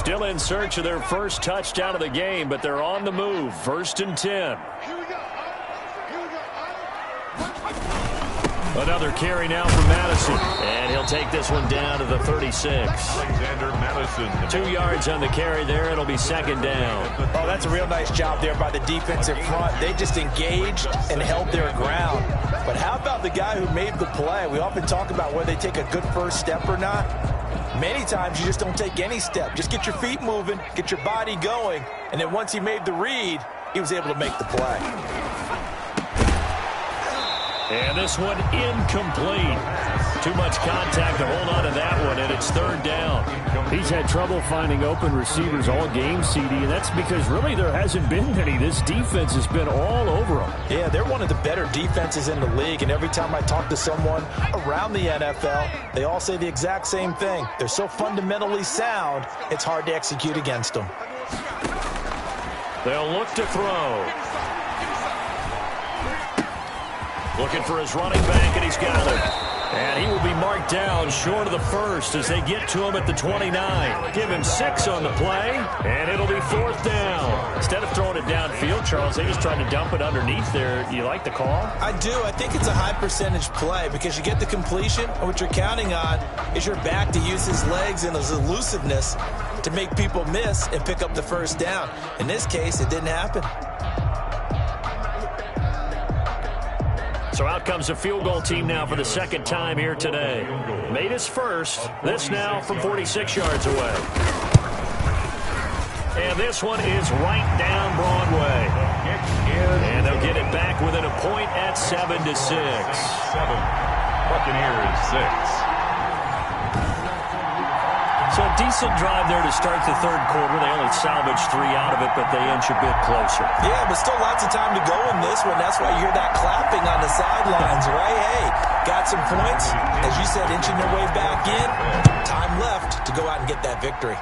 Still in search of their first touchdown of the game, but they're on the move. 1st and 10. Another carry now for Madison. And he'll take this one down to the 36. Alexander Madison. 2 yards on the carry there. It'll be 2nd down. Oh, that's a real nice job there by the defensive front. They just engaged and held their ground. But how about the guy who made the play? We often talk about whether they take a good first step or not. Many times you just don't take any step. Just get your feet moving, get your body going, and then once he made the read, he was able to make the play. And this one incomplete. Too much contact to hold on to that one, and it's 3rd down. He's had trouble finding open receivers all game, CD, and that's because really there hasn't been any. This defense has been all over them. Yeah, they're one of the better defenses in the league, and every time I talk to someone around the NFL, they all say the exact same thing. They're so fundamentally sound, it's hard to execute against them. They'll look to throw. Looking for his running back, and he's got it. And he will be marked down short of the first as they get to him at the 29. Give him 6 on the play, and it'll be 4th down. Instead of throwing it downfield, Charles, they just tried to dump it underneath there. Do you like the call? I do. I think it's a high-percentage play because you get the completion, and what you're counting on is your back to use his legs and his elusiveness to make people miss and pick up the first down. In this case, it didn't happen. So out comes a field goal team now for the 2nd time here today. Made his first. This now from 46 yards away. And this one is right down Broadway. And they'll get it back within a point at 7-6. 7. Buccaneers 6. So a decent drive there to start the 3rd quarter. They only salvaged 3 out of it, but they inch a bit closer. Yeah, but still lots of time to go in this one. That's why you hear that clapping on the sidelines, right? Hey, got some points. As you said, inching their way back in. Time left to go out and get that victory.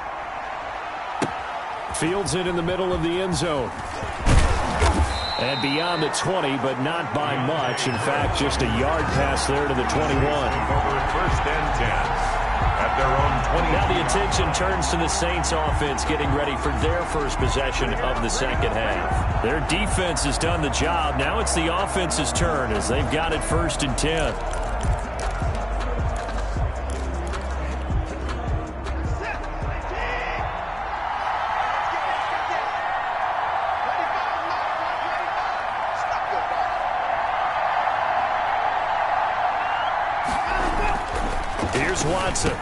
Fields it in the middle of the end zone. And beyond the 20, but not by much. In fact, just a yard pass there to the 21. Over 1st and 10. At their own 20. Now the attention turns to the Saints offense getting ready for their first possession of the 2nd half. Their defense has done the job. Now it's the offense's turn as they've got it 1st and 10. Here's Watson.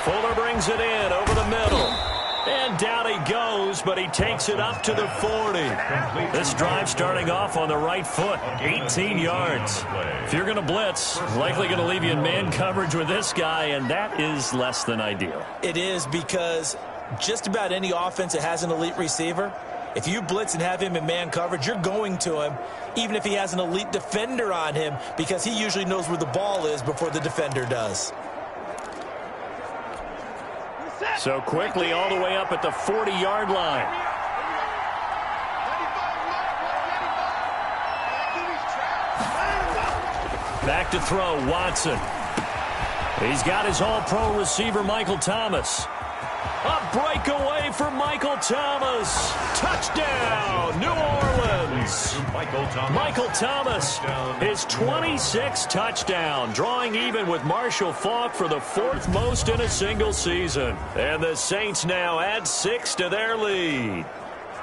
Fuller brings it in over the middle. And down he goes, but he takes it up to the 40. This drive starting off on the right foot. 18 yards. If you're going to blitz, likely going to leave you in man coverage with this guy, and that is less than ideal. It is because just about any offense that has an elite receiver, if you blitz and have him in man coverage, you're going to him, even if he has an elite defender on him, because he usually knows where the ball is before the defender does. So quickly all the way up at the 40-yard line. Back to throw, Watson. He's got his all-pro receiver, Michael Thomas. A breakaway for Michael Thomas. Touchdown, New Orleans. Michael Thomas, his 26th touchdown, drawing even with Marshall Faulk for the 4th most in a single season. And the Saints now add 6 to their lead.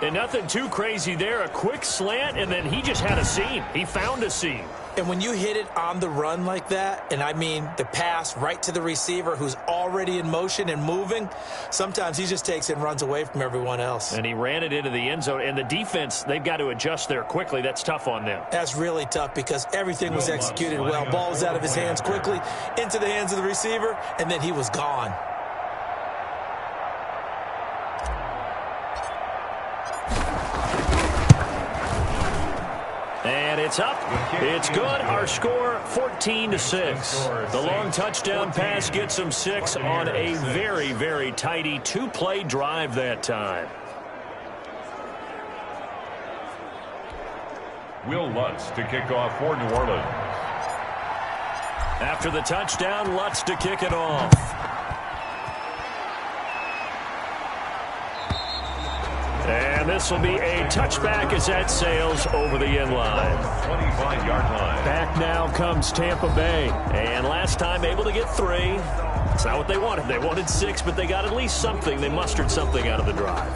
And nothing too crazy there. A quick slant, and then he just had a seam. He found a seam. And when you hit it on the run like that, and I mean the pass right to the receiver who's already in motion and moving, sometimes he just takes it and runs away from everyone else. And he ran it into the end zone. And the defense, they've got to adjust there quickly. That's tough on them. That's really tough because everything was executed well. Ball was out of his hands quickly, into the hands of the receiver, and then he was gone. And it's up. It's good. Our score, 14-6. The long touchdown pass gets them 6 on a very, very tidy 2-play drive that time. Will Lutz to kick off for New Orleans. After the touchdown, Lutz to kick it off. And this will be a touchback as that sails over the end line. 25-yard line. Back now comes Tampa Bay. And last time able to get 3. It's not what they wanted. They wanted 6, but they got at least something. They mustered something out of the drive.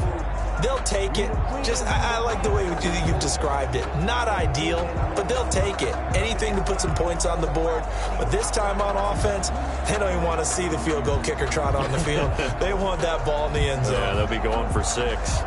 They'll take it. I like the way you've described it. Not ideal, but they'll take it. Anything to put some points on the board. But this time on offense, they don't even want to see the field goal kicker trot on the field. They want that ball in the end zone. Yeah, they'll be going for 6.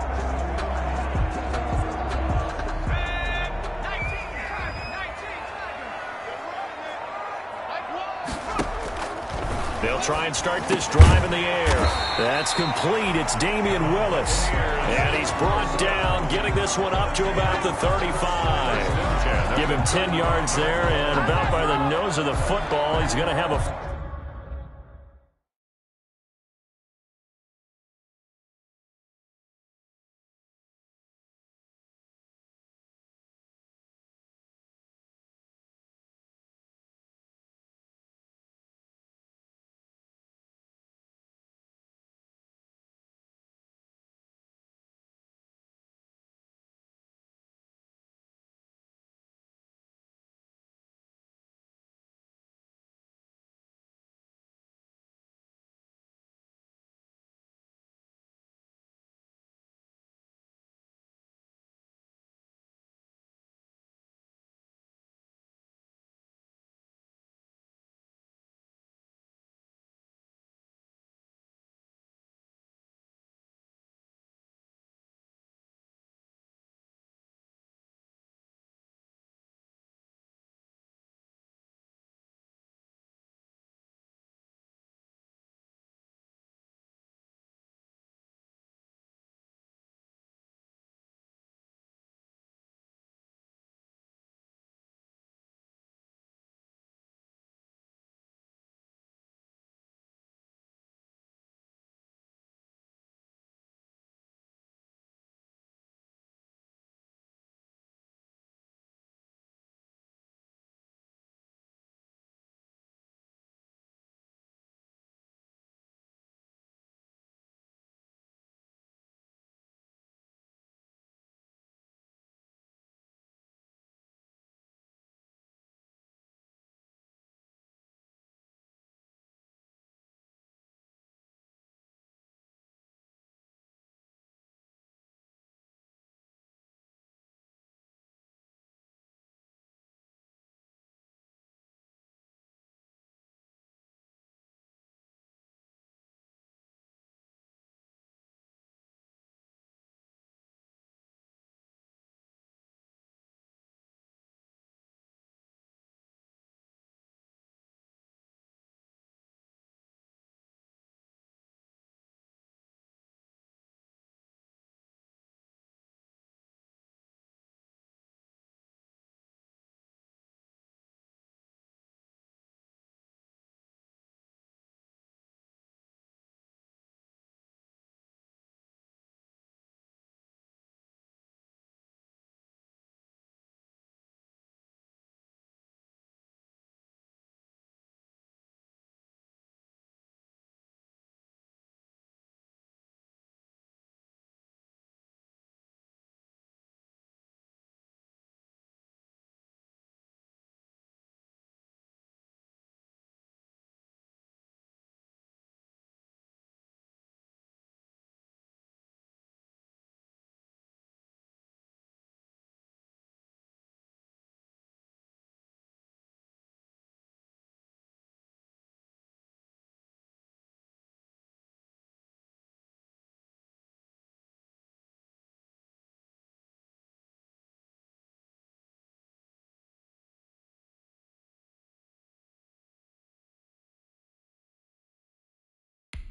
They'll try and start this drive in the air. That's complete. It's Damian Willis. And he's brought down, getting this one up to about the 35. Give him 10 yards there, and about by the nose of the football, he's going to have a...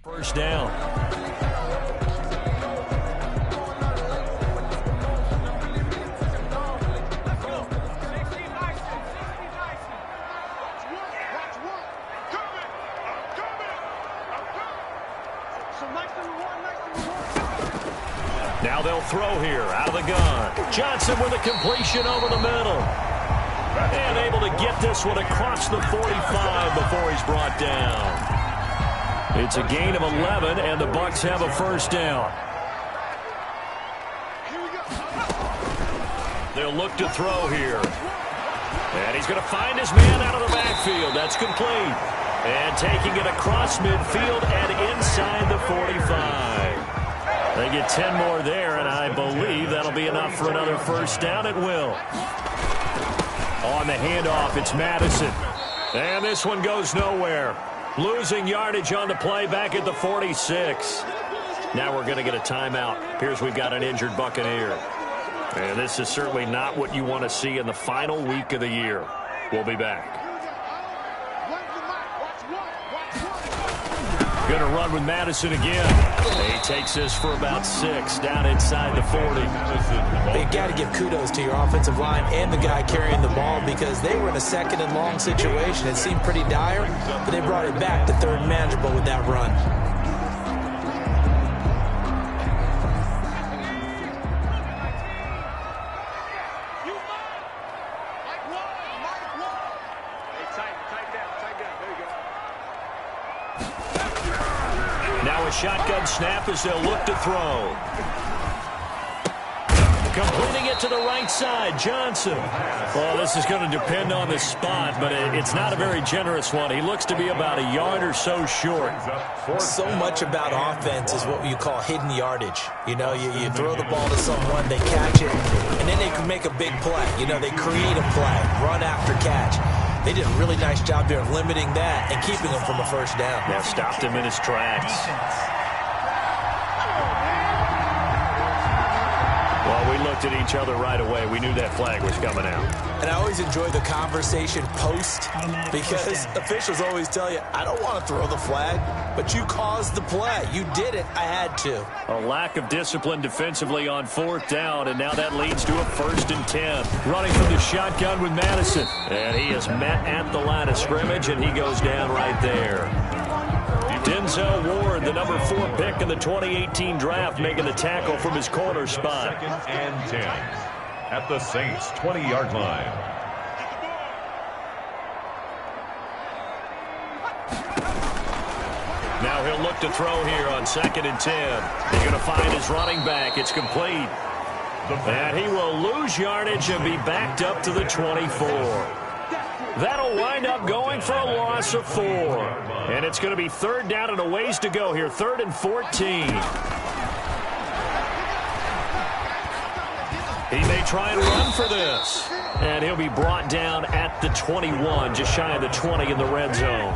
First down. Now they'll throw here out of the gun. Johnson with a completion over the middle. And able to get this one across the 45 before he's brought down. It's a gain of 11, and the Bucs have a first down. They'll look to throw here. And he's going to find his man out of the backfield. That's complete. And taking it across midfield and inside the 45. They get 10 more there, and I believe that'll be enough for another first down. It will. On the handoff, it's Madison. And this one goes nowhere. Losing yardage on the play back at the 46. Now we're going to get a timeout. Appears we've got an injured Buccaneer. And this is certainly not what you want to see in the final week of the year. We'll be back. Going to run with Madison again. He takes this for about 6 down inside the 40. They got to give kudos to your offensive line and the guy carrying the ball because they were in a second and long situation. It seemed pretty dire, but they brought it back to third manageable with that run. Shotgun snap as they'll look to throw. Completing it to the right side, Johnson. Well, this is going to depend on the spot, but it's not a very generous one. He looks to be about a yard or so short. So much about offense is what you call hidden yardage. You know, you throw the ball to someone, they catch it, and then they can make a big play. You know, they create a play, run after catch. They did a really nice job there of limiting that and keeping him from a first down. Now stopped him in his tracks. Well, we looked at each other right away. We knew that flag was coming out. And I always enjoy the conversation post because officials always tell you, I don't want to throw the flag, but you caused the play. You did it. I had to. A lack of discipline defensively on 4th down, and now that leads to a 1st and 10. Running from the shotgun with Madison. And he is met at the line of scrimmage, and he goes down right there. Denzel Ward, the number 4 pick in the 2018 draft, making the tackle from his corner spot. 2nd and 10 at the Saints' 20-yard line. Now he'll look to throw here on 2nd and 10. He's going to find his running back. It's complete. And he will lose yardage and be backed up to the 24. That'll wind up going for a loss of 4. And it's going to be 3rd down and a ways to go here. 3rd and 14. He may try and run for this. And he'll be brought down at the 21, just shy of the 20 in the red zone.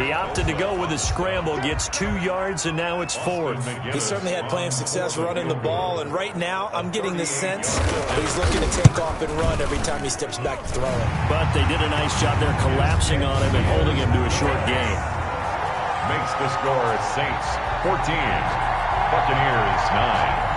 He opted to go with a scramble, gets 2 yards, and now it's 4th. He certainly had plenty of success running the ball, and right now I'm getting the sense that he's looking to take off and run every time he steps back to throw it. But they did a nice job there collapsing on him and holding him to a short gain. Makes the score Saints 14, Buccaneers 9.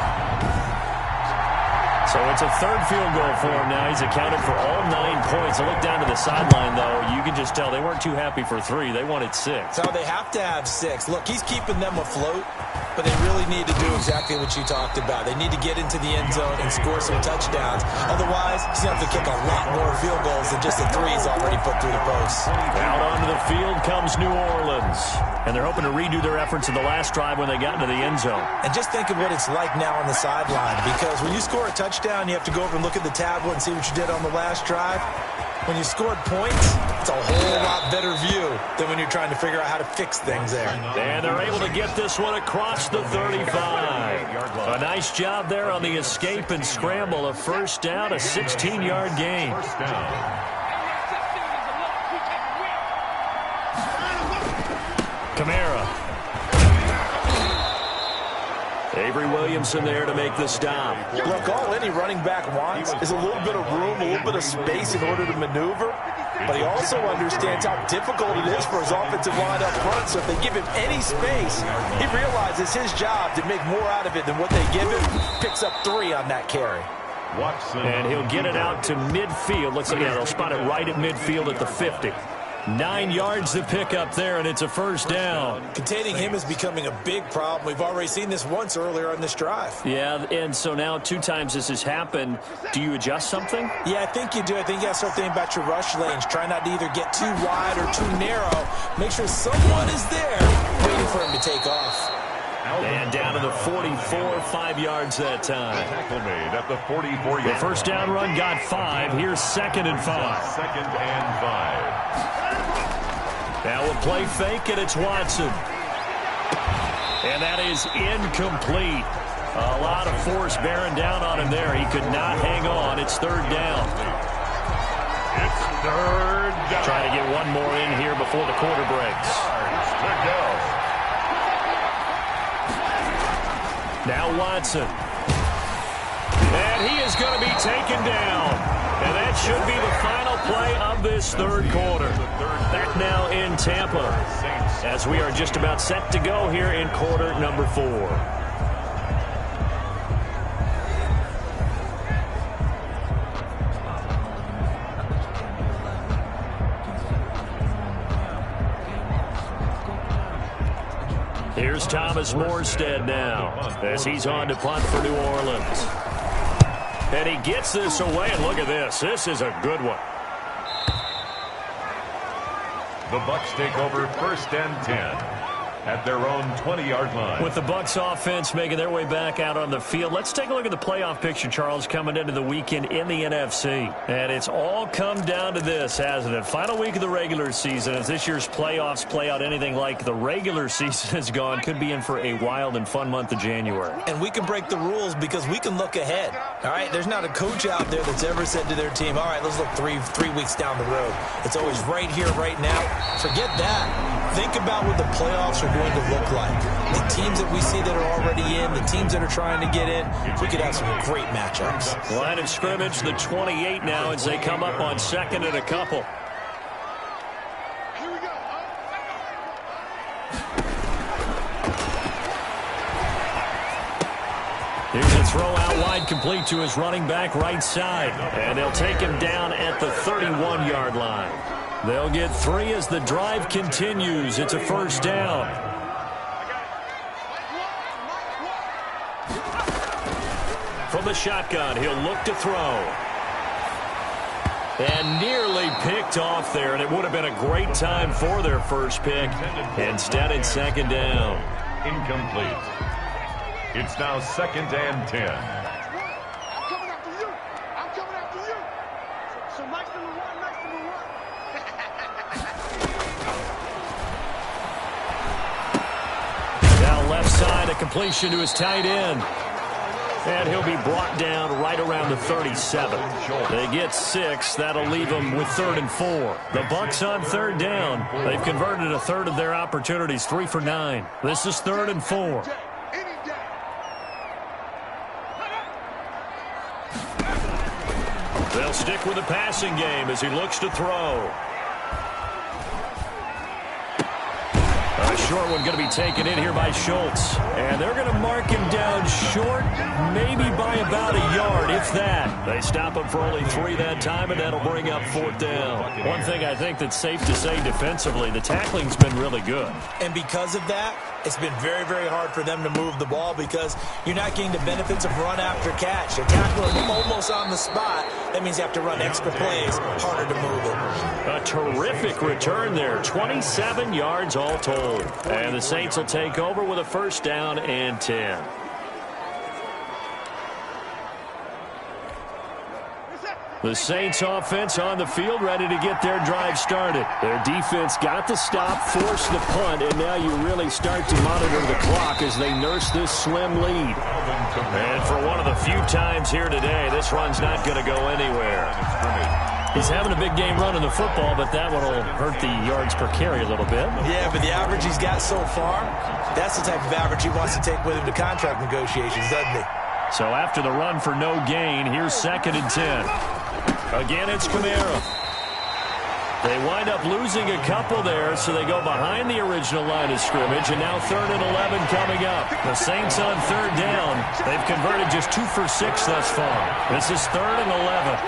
So it's a 3rd field goal for him now. He's accounted for all 9 points. I look down to the sideline, though. You can just tell they weren't too happy for 3. They wanted 6. So they have to have 6. Look, he's keeping them afloat, but they really need to do exactly what you talked about. They need to get into the end zone and score some touchdowns. Otherwise, he's going to have to kick a lot more field goals than just the 3 he's already put through the posts. Out onto the field comes New Orleans. And they're hoping to redo their efforts in the last drive when they got into the end zone. And just think of what it's like now on the sideline, because when you score a touchdown, you have to go over and look at the tablet and see what you did on the last drive. When you scored points, it's a whole lot better view than when you're trying to figure out how to fix things there. And they're able to get this one across the 35. A nice job there on the escape and scramble. A 1st down, a 16-yard gain. First down. Kamara. Avery Williamson there to make the stop. Look, all any running back wants is a little bit of room, a little bit of space in order to maneuver. But he also understands how difficult it is for his offensive line up front. So if they give him any space, he realizes his job to make more out of it than what they give him. Picks up 3 on that carry. And he'll get it out to midfield. Looks like they'll spot it right at midfield at the 50. 9 yards to pick up there, and it's a 1st down. Containing him is becoming a big problem. We've already seen this once earlier on this drive. Yeah, and so now 2 times this has happened. Do you adjust something? Yeah, I think you do. I think you got to start thinking about your rush lanes. Try not to either get too wide or too narrow. Make sure someone is there waiting for him to take off. And down to the 44, 5 yards that time. Tackle made at the 44-yard The first down run got 5. Here's 2nd and 5. 2nd and 5. Now a play fake, and it's Watson. And that is incomplete. A lot of force bearing down on him there. He could not hang on. It's 3rd down. It's 3rd down. Trying to get one more in here before the quarter breaks. To go. Now Watson. And he is going to be taken down. And that should be the final play of this 3rd quarter. Back now in Tampa as we are just about set to go here in quarter number 4. Here's Thomas Morstead now as he's on to punt for New Orleans. And he gets this away, and look at this. This is a good one. The Bucs take over 1st and 10 at their own 20-yard line. With the Bucs offense making their way back out on the field, let's take a look at the playoff picture, Charles, coming into the weekend in the NFC. And it's all come down to this, hasn't it? Final week of the regular season, as this year's playoffs play out anything like the regular season has gone, could be in for a wild and fun month of January. And we can break the rules because we can look ahead. All right, there's not a coach out there that's ever said to their team, all right, let's look three weeks down the road. It's always right here, right now. Forget that. Think about what the playoffs are going to look like. The teams that we see that are already in, the teams that are trying to get in, we could have some great matchups. Line of scrimmage, the 28 now as they come up on 2nd and a couple. Here we go. Here's a throw out wide, complete to his running back right side. And they'll take him down at the 31-yard line. They'll get 3 as the drive continues. It's a 1st down. From the shotgun, he'll look to throw. And nearly picked off there, and it would have been a great time for their first pick. Instead, it's 2nd down. Incomplete. It's now 2nd and 10. I'm coming after you. I'm coming after you. So nice number one, nice number one. Now left side, a completion to his tight end. And he'll be brought down right around the 37. They get 6. That'll leave them with 3rd and 4. The Bucs on 3rd down. They've converted a third of their opportunities, 3 for 9. This is 3rd and 4. They'll stick with the passing game as he looks to throw. A short one going to be taken in here by Schultz. And they're going to mark him down short, maybe by about a yard, if that. They stop him for only 3 that time, and that'll bring up 4th down. One thing I think that's safe to say defensively, the tackling's been really good. And because of that, it's been very, very hard for them to move the ball because you're not getting the benefits of run after catch. They're tackling almost on the spot. That means you have to run extra plays, harder to move it. A terrific return there, 27 yards all told. And the Saints will take over with a 1st down and 10. The Saints offense on the field, ready to get their drive started. Their defense got the stop, forced the punt, and now you really start to monitor the clock as they nurse this slim lead. And for one of the few times here today, this run's not going to go anywhere. He's having a big game running the football, but that one will hurt the yards per carry a little bit. Yeah, but the average he's got so far, that's the type of average he wants to take with him to contract negotiations, doesn't he? So after the run for no gain, here's 2nd and 10. Again, it's Kamara. They wind up losing a couple there, so they go behind the original line of scrimmage, and now 3rd and 11 coming up. The Saints on 3rd down. They've converted just 2 for 6 thus far. This is 3rd and 11.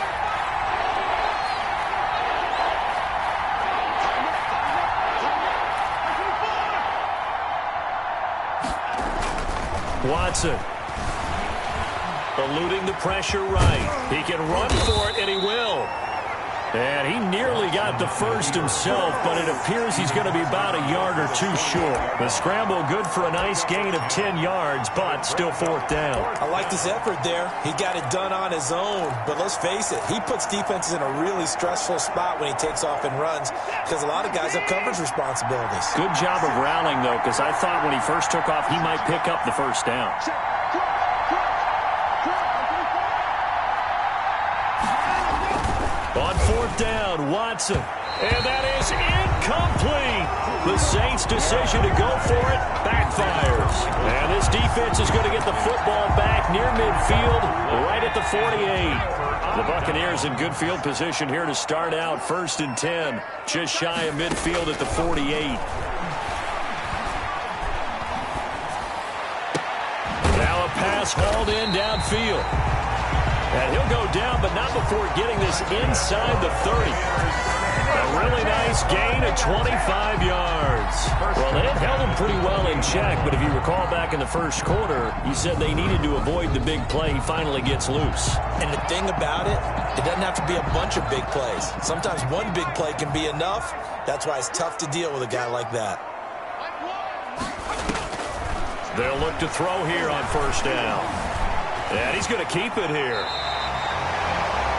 Watson. Eluding the pressure right. He can run for it, and he will. And he nearly got the first himself, but it appears he's going to be about a yard or two short. The scramble good for a nice gain of 10 yards, but still fourth down. I like his effort there. He got it done on his own. But let's face it, he puts defenses in a really stressful spot when he takes off and runs because a lot of guys have coverage responsibilities. Good job of rallying, though, because I thought when he first took off, he might pick up the first down. On fourth down, Watson. And that is incomplete. The Saints' decision to go for it backfires. And this defense is going to get the football back near midfield, right at the 48. The Buccaneers in good field position here to start out. 1st and 10, just shy of midfield at the 48. Now a pass hauled in downfield. And he'll go down, but not before getting this inside the 30. A really nice gain of 25 yards. Well, they held him pretty well in check, but if you recall back in the first quarter, he said they needed to avoid the big play. He finally gets loose. And the thing about it, it doesn't have to be a bunch of big plays. Sometimes one big play can be enough. That's why it's tough to deal with a guy like that. They'll look to throw here on first down. And he's going to keep it here.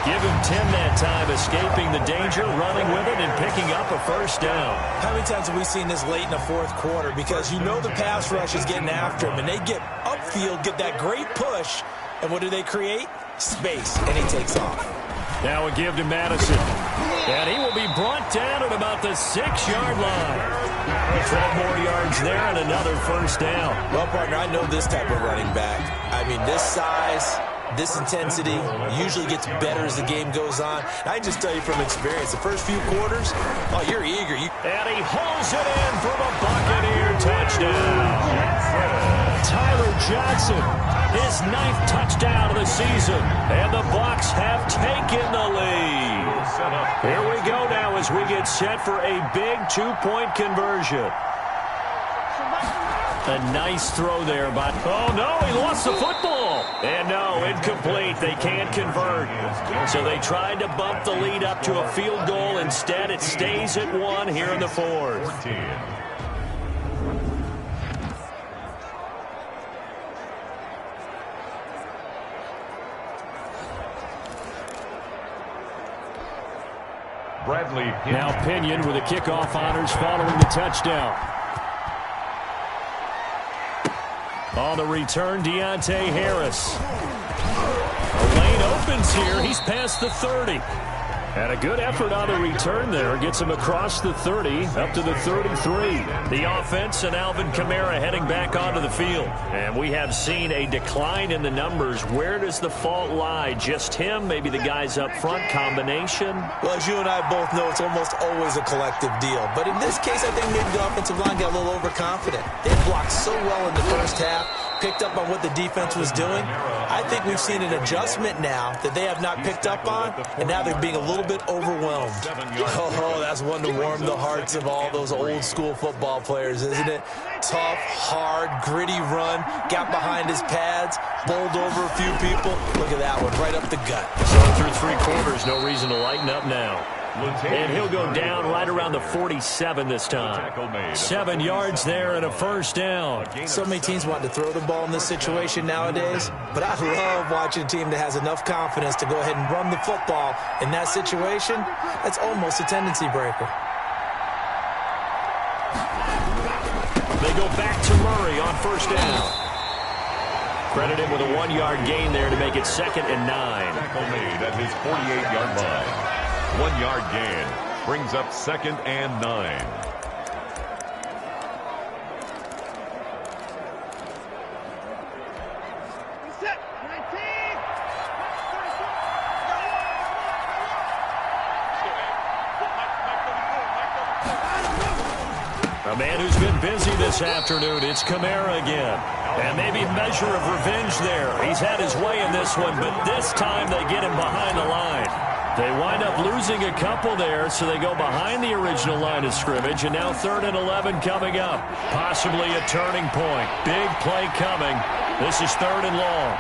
Give him 10 that time, escaping the danger, running with it, and picking up a first down. How many times have we seen this late in the fourth quarter? Because you know the pass rush is getting after him, and they get upfield, get that great push, and what do they create? Space, and he takes off. Now a give to Madison. And he will be brought down at about the 6-yard line. 12 more yards there and another first down. Well, partner, I know this type of running back. I mean, this size, this intensity usually gets better as the game goes on. I just tell you from experience, the first few quarters, oh, you're eager. And he hauls it in for the Buccaneer touchdown. Tyler Johnson, his 9th touchdown of the season. And the Bucs have taken the lead. Here we go now as we get set for a big 2-point conversion. A nice throw there, but oh no, he lost the football. And no, incomplete. They can't convert. So they tried to bump the lead up to a field goal. Instead, it stays at 1 here in the 4th. Bradley Now Pinion with the kickoff honors following the touchdown. On the return, Deontay Harris. A lane opens here. He's past the 30. And a good effort on the return there. Gets him across the 30, up to the 33. The offense and Alvin Kamara heading back onto the field. And we have seen a decline in the numbers. Where does the fault lie? Just him? Maybe the guys up front? Combination? Well, as you and I both know, it's almost always a collective deal. But in this case, I think maybe the offensive line got a little overconfident. They blocked so well in the first half, picked up on what the defense was doing. I think we've seen an adjustment now that they have not picked up on, and now they're being a little bit overwhelmed. Oh, that's one to warm the hearts of all those old school football players, isn't it? Tough, hard, gritty run, got behind his pads, bowled over a few people. Look at that one, right up the gut. So through 3 quarters, no reason to lighten up now. And he'll go down right around the 47 this time. 7 yards there and a first down. So many teams want to throw the ball in this situation nowadays, but I love watching a team that has enough confidence to go ahead and run the football in that situation. That's almost a tendency breaker. They go back to Murray on first down. Credit him with a 1-yard gain there to make it 2nd and 9. Tackle made at his 48-yard line. 1-yard gain brings up 2nd and 9. A man who's been busy this afternoon, it's Kamara again. And maybe a measure of revenge there. He's had his way in this one, but this time they get him behind the line. They wind up losing a couple there, so they go behind the original line of scrimmage, and now 3rd and 11 coming up. Possibly a turning point. Big play coming. This is 3rd and long.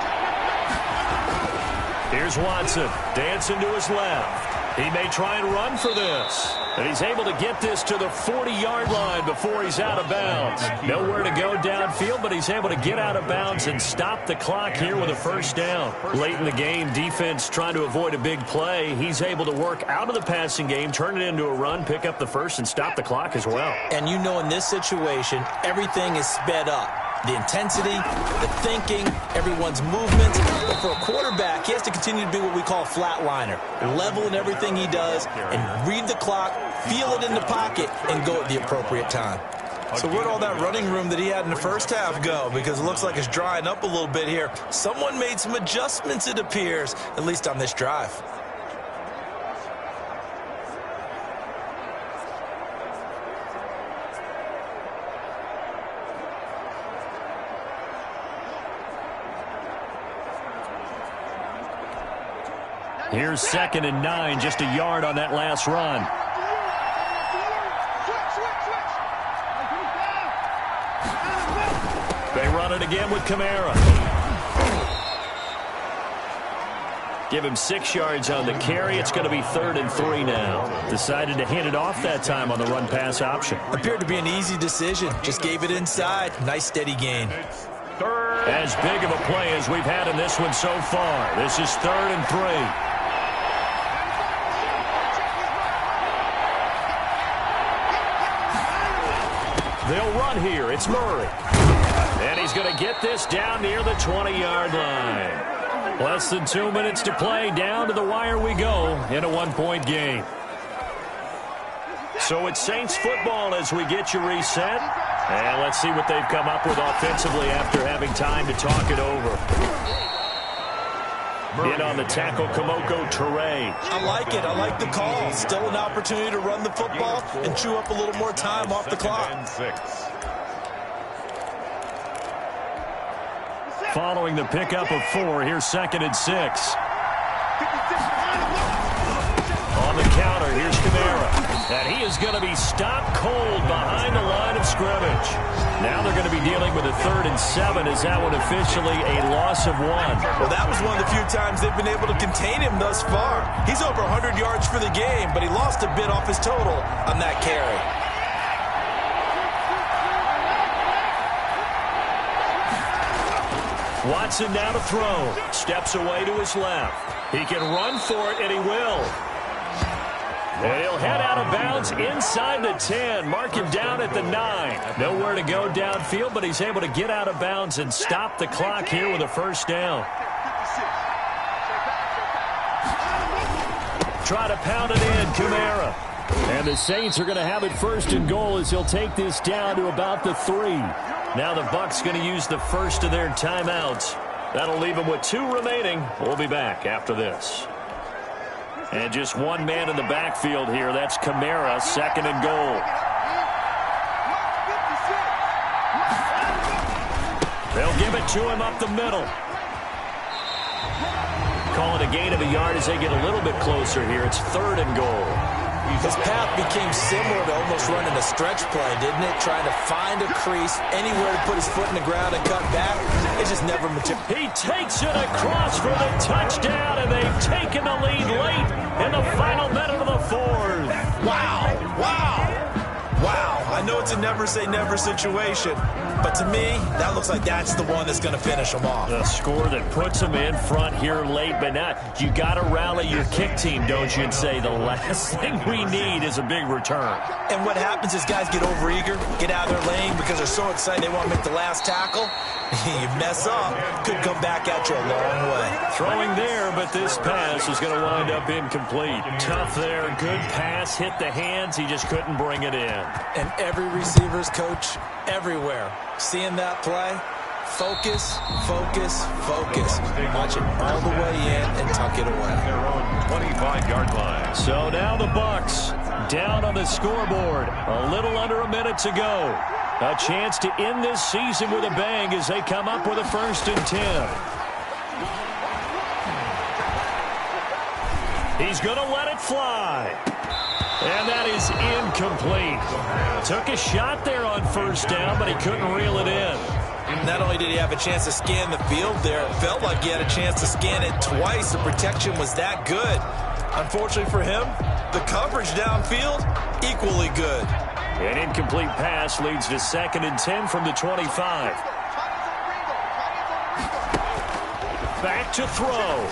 Here's Watson, dancing to his left. He may try and run for this. And he's able to get this to the 40-yard line before he's out of bounds. Nowhere to go downfield, but he's able to get out of bounds and stop the clock here with a first down. Late in the game, defense trying to avoid a big play. He's able to work out of the passing game, turn it into a run, pick up the first, and stop the clock as well. And you know in this situation, everything is sped up. The intensity, the thinking, everyone's movement. But for a quarterback, he has to continue to be what we call a flatliner. Level in everything he does and read the clock, feel it in the pocket, and go at the appropriate time. So where'd all that running room that he had in the first half go? Because it looks like it's drying up a little bit here. Someone made some adjustments, it appears, at least on this drive. Here's 2nd and 9, just a yard on that last run. They run it again with Kamara. Give him 6 yards on the carry. It's going to be 3rd and 3 now. Decided to hand it off that time on the run-pass option. Appeared to be an easy decision. Just gave it inside. Nice steady gain. As big of a play as we've had in this one so far. This is 3rd and 3. They'll run here. It's Murray. And he's going to get this down near the 20-yard line. Less than 2 minutes to play. Down to the wire we go in a 1-point game. So it's Saints football as we get you reset. And let's see what they've come up with offensively after having time to talk it over. In on the tackle, Kamoko Toure. I like it. I like the call. Still an opportunity to run the football and chew up a little more time off the clock. Following the pickup of 4, here's 2nd and 6. On the counter, here's Kamara. And he is going to be stopped cold behind the line of scrimmage. Now they're going to be dealing with a 3rd and 7. Is that one officially a loss of 1? Well, that was one of the few times they've been able to contain him thus far. He's over 100 yards for the game, but he lost a bit off his total on that carry. Watson now to throw. Steps away to his left. He can run for it, and he will. And he'll head out of bounds inside the 10. Mark him down at the 9. Nowhere to go downfield, but he's able to get out of bounds and stop the clock here with a first down. Try to pound it in, Kamara. And the Saints are going to have it 1st and goal as he'll take this down to about the 3. Now the Bucs going to use the first of their timeouts. That'll leave them with 2 remaining. We'll be back after this. And just one man in the backfield here. That's Kamara, 2nd and goal. They'll give it to him up the middle. Call it a gain of a yard as they get a little bit closer here. It's 3rd and goal. His path became similar to almost running a stretch play, didn't it? Trying to find a crease, anywhere to put his foot in the ground and cut back. It just never materialized. He takes it across for the touchdown, and they've taken the lead late in the final minute of the 4th. Wow. Wow. Wow. I know it's a never-say-never situation, but to me, that looks like that's the one that's going to finish them off. The score that puts them in front here late, but not. You got to rally your kick team, don't you, and say the last thing we need is a big return. And what happens is guys get overeager, get out of their lane because they're so excited they want to make the last tackle. You mess up, could come back at you a long way. Throwing there, but this pass is going to wind up incomplete. Tough there, good pass, hit the hands, he just couldn't bring it in. And every receiver's coach everywhere, seeing that play, focus, focus, focus. Watch it all the way in and tuck it away. Their own 25-yard line. So now the Bucs down on the scoreboard. A little under a minute to go. A chance to end this season with a bang as they come up with a 1st and 10. He's going to let it fly. And that is incomplete. Took a shot there on 1st down, but he couldn't reel it in. Not only did he have a chance to scan the field there, it felt like he had a chance to scan it twice. The protection was that good. Unfortunately for him, the coverage downfield, equally good. An incomplete pass leads to 2nd and 10 from the 25. Back to throw.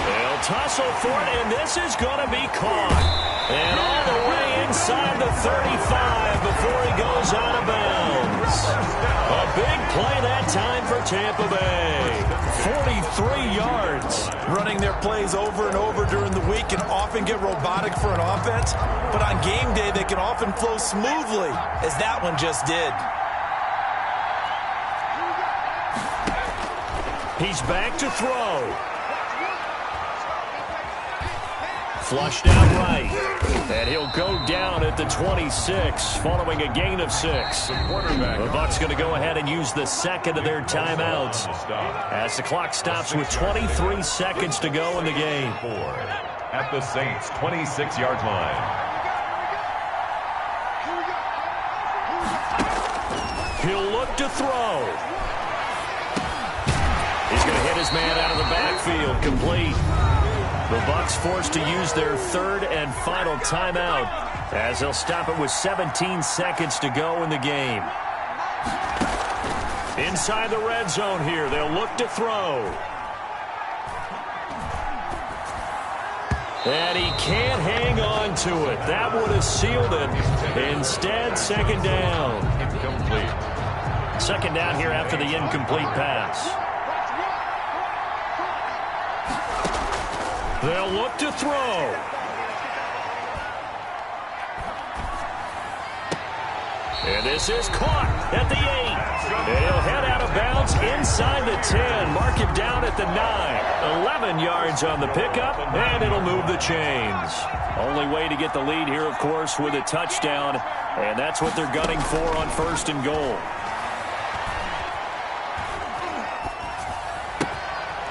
They'll tussle for it, and this is going to be caught. And all the way inside the 35 before he goes out of bounds. A big play that time for Tampa Bay. 43 yards. Running their plays over and over during the week can often get robotic for an offense, but on game day they can often flow smoothly, as that one just did. He's back to throw. Flushed out right. And he'll go down at the 26 following a gain of 6. The Bucs going to go ahead and use the second of their timeouts as the clock stops with 23 seconds to go in the game. At the Saints' 26-yard line. He'll look to throw. He's going to hit his man out of the backfield. Complete. The Bucs forced to use their 3rd and final timeout as they'll stop it with 17 seconds to go in the game. Inside the red zone here, they'll look to throw. And he can't hang on to it. That would have sealed it. Instead, 2nd down. Incomplete. 2nd down here after the incomplete pass. They'll look to throw. And this is caught at the 8. And he'll head out of bounds inside the 10. Mark him down at the 9. 11 yards on the pickup, and it'll move the chains. Only way to get the lead here, of course, with a touchdown. And that's what they're gunning for on 1st and goal.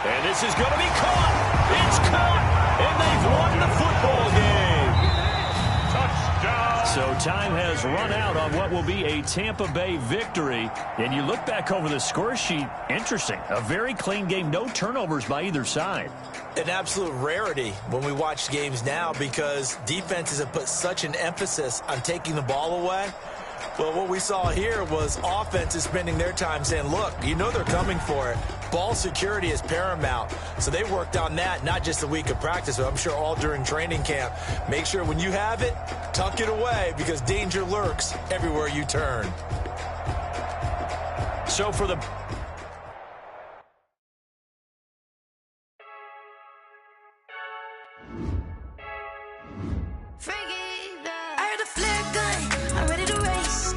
And this is going to be caught. It's caught, and they've won the football game. Touchdown. So time has run out on what will be a Tampa Bay victory. And you look back over the score sheet, interesting. A very clean game, no turnovers by either side. An absolute rarity when we watch games now because defenses have put such an emphasis on taking the ball away. Well, what we saw here was offenses spending their time saying, look, you know they're coming for it. Ball security is paramount. So they worked on that, not just a week of practice, but I'm sure all during training camp. Make sure when you have it, tuck it away because danger lurks everywhere you turn. So for the... I heard a flare gun, I'm ready to race.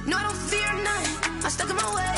No, I don't fear none, I'm stuck in my way.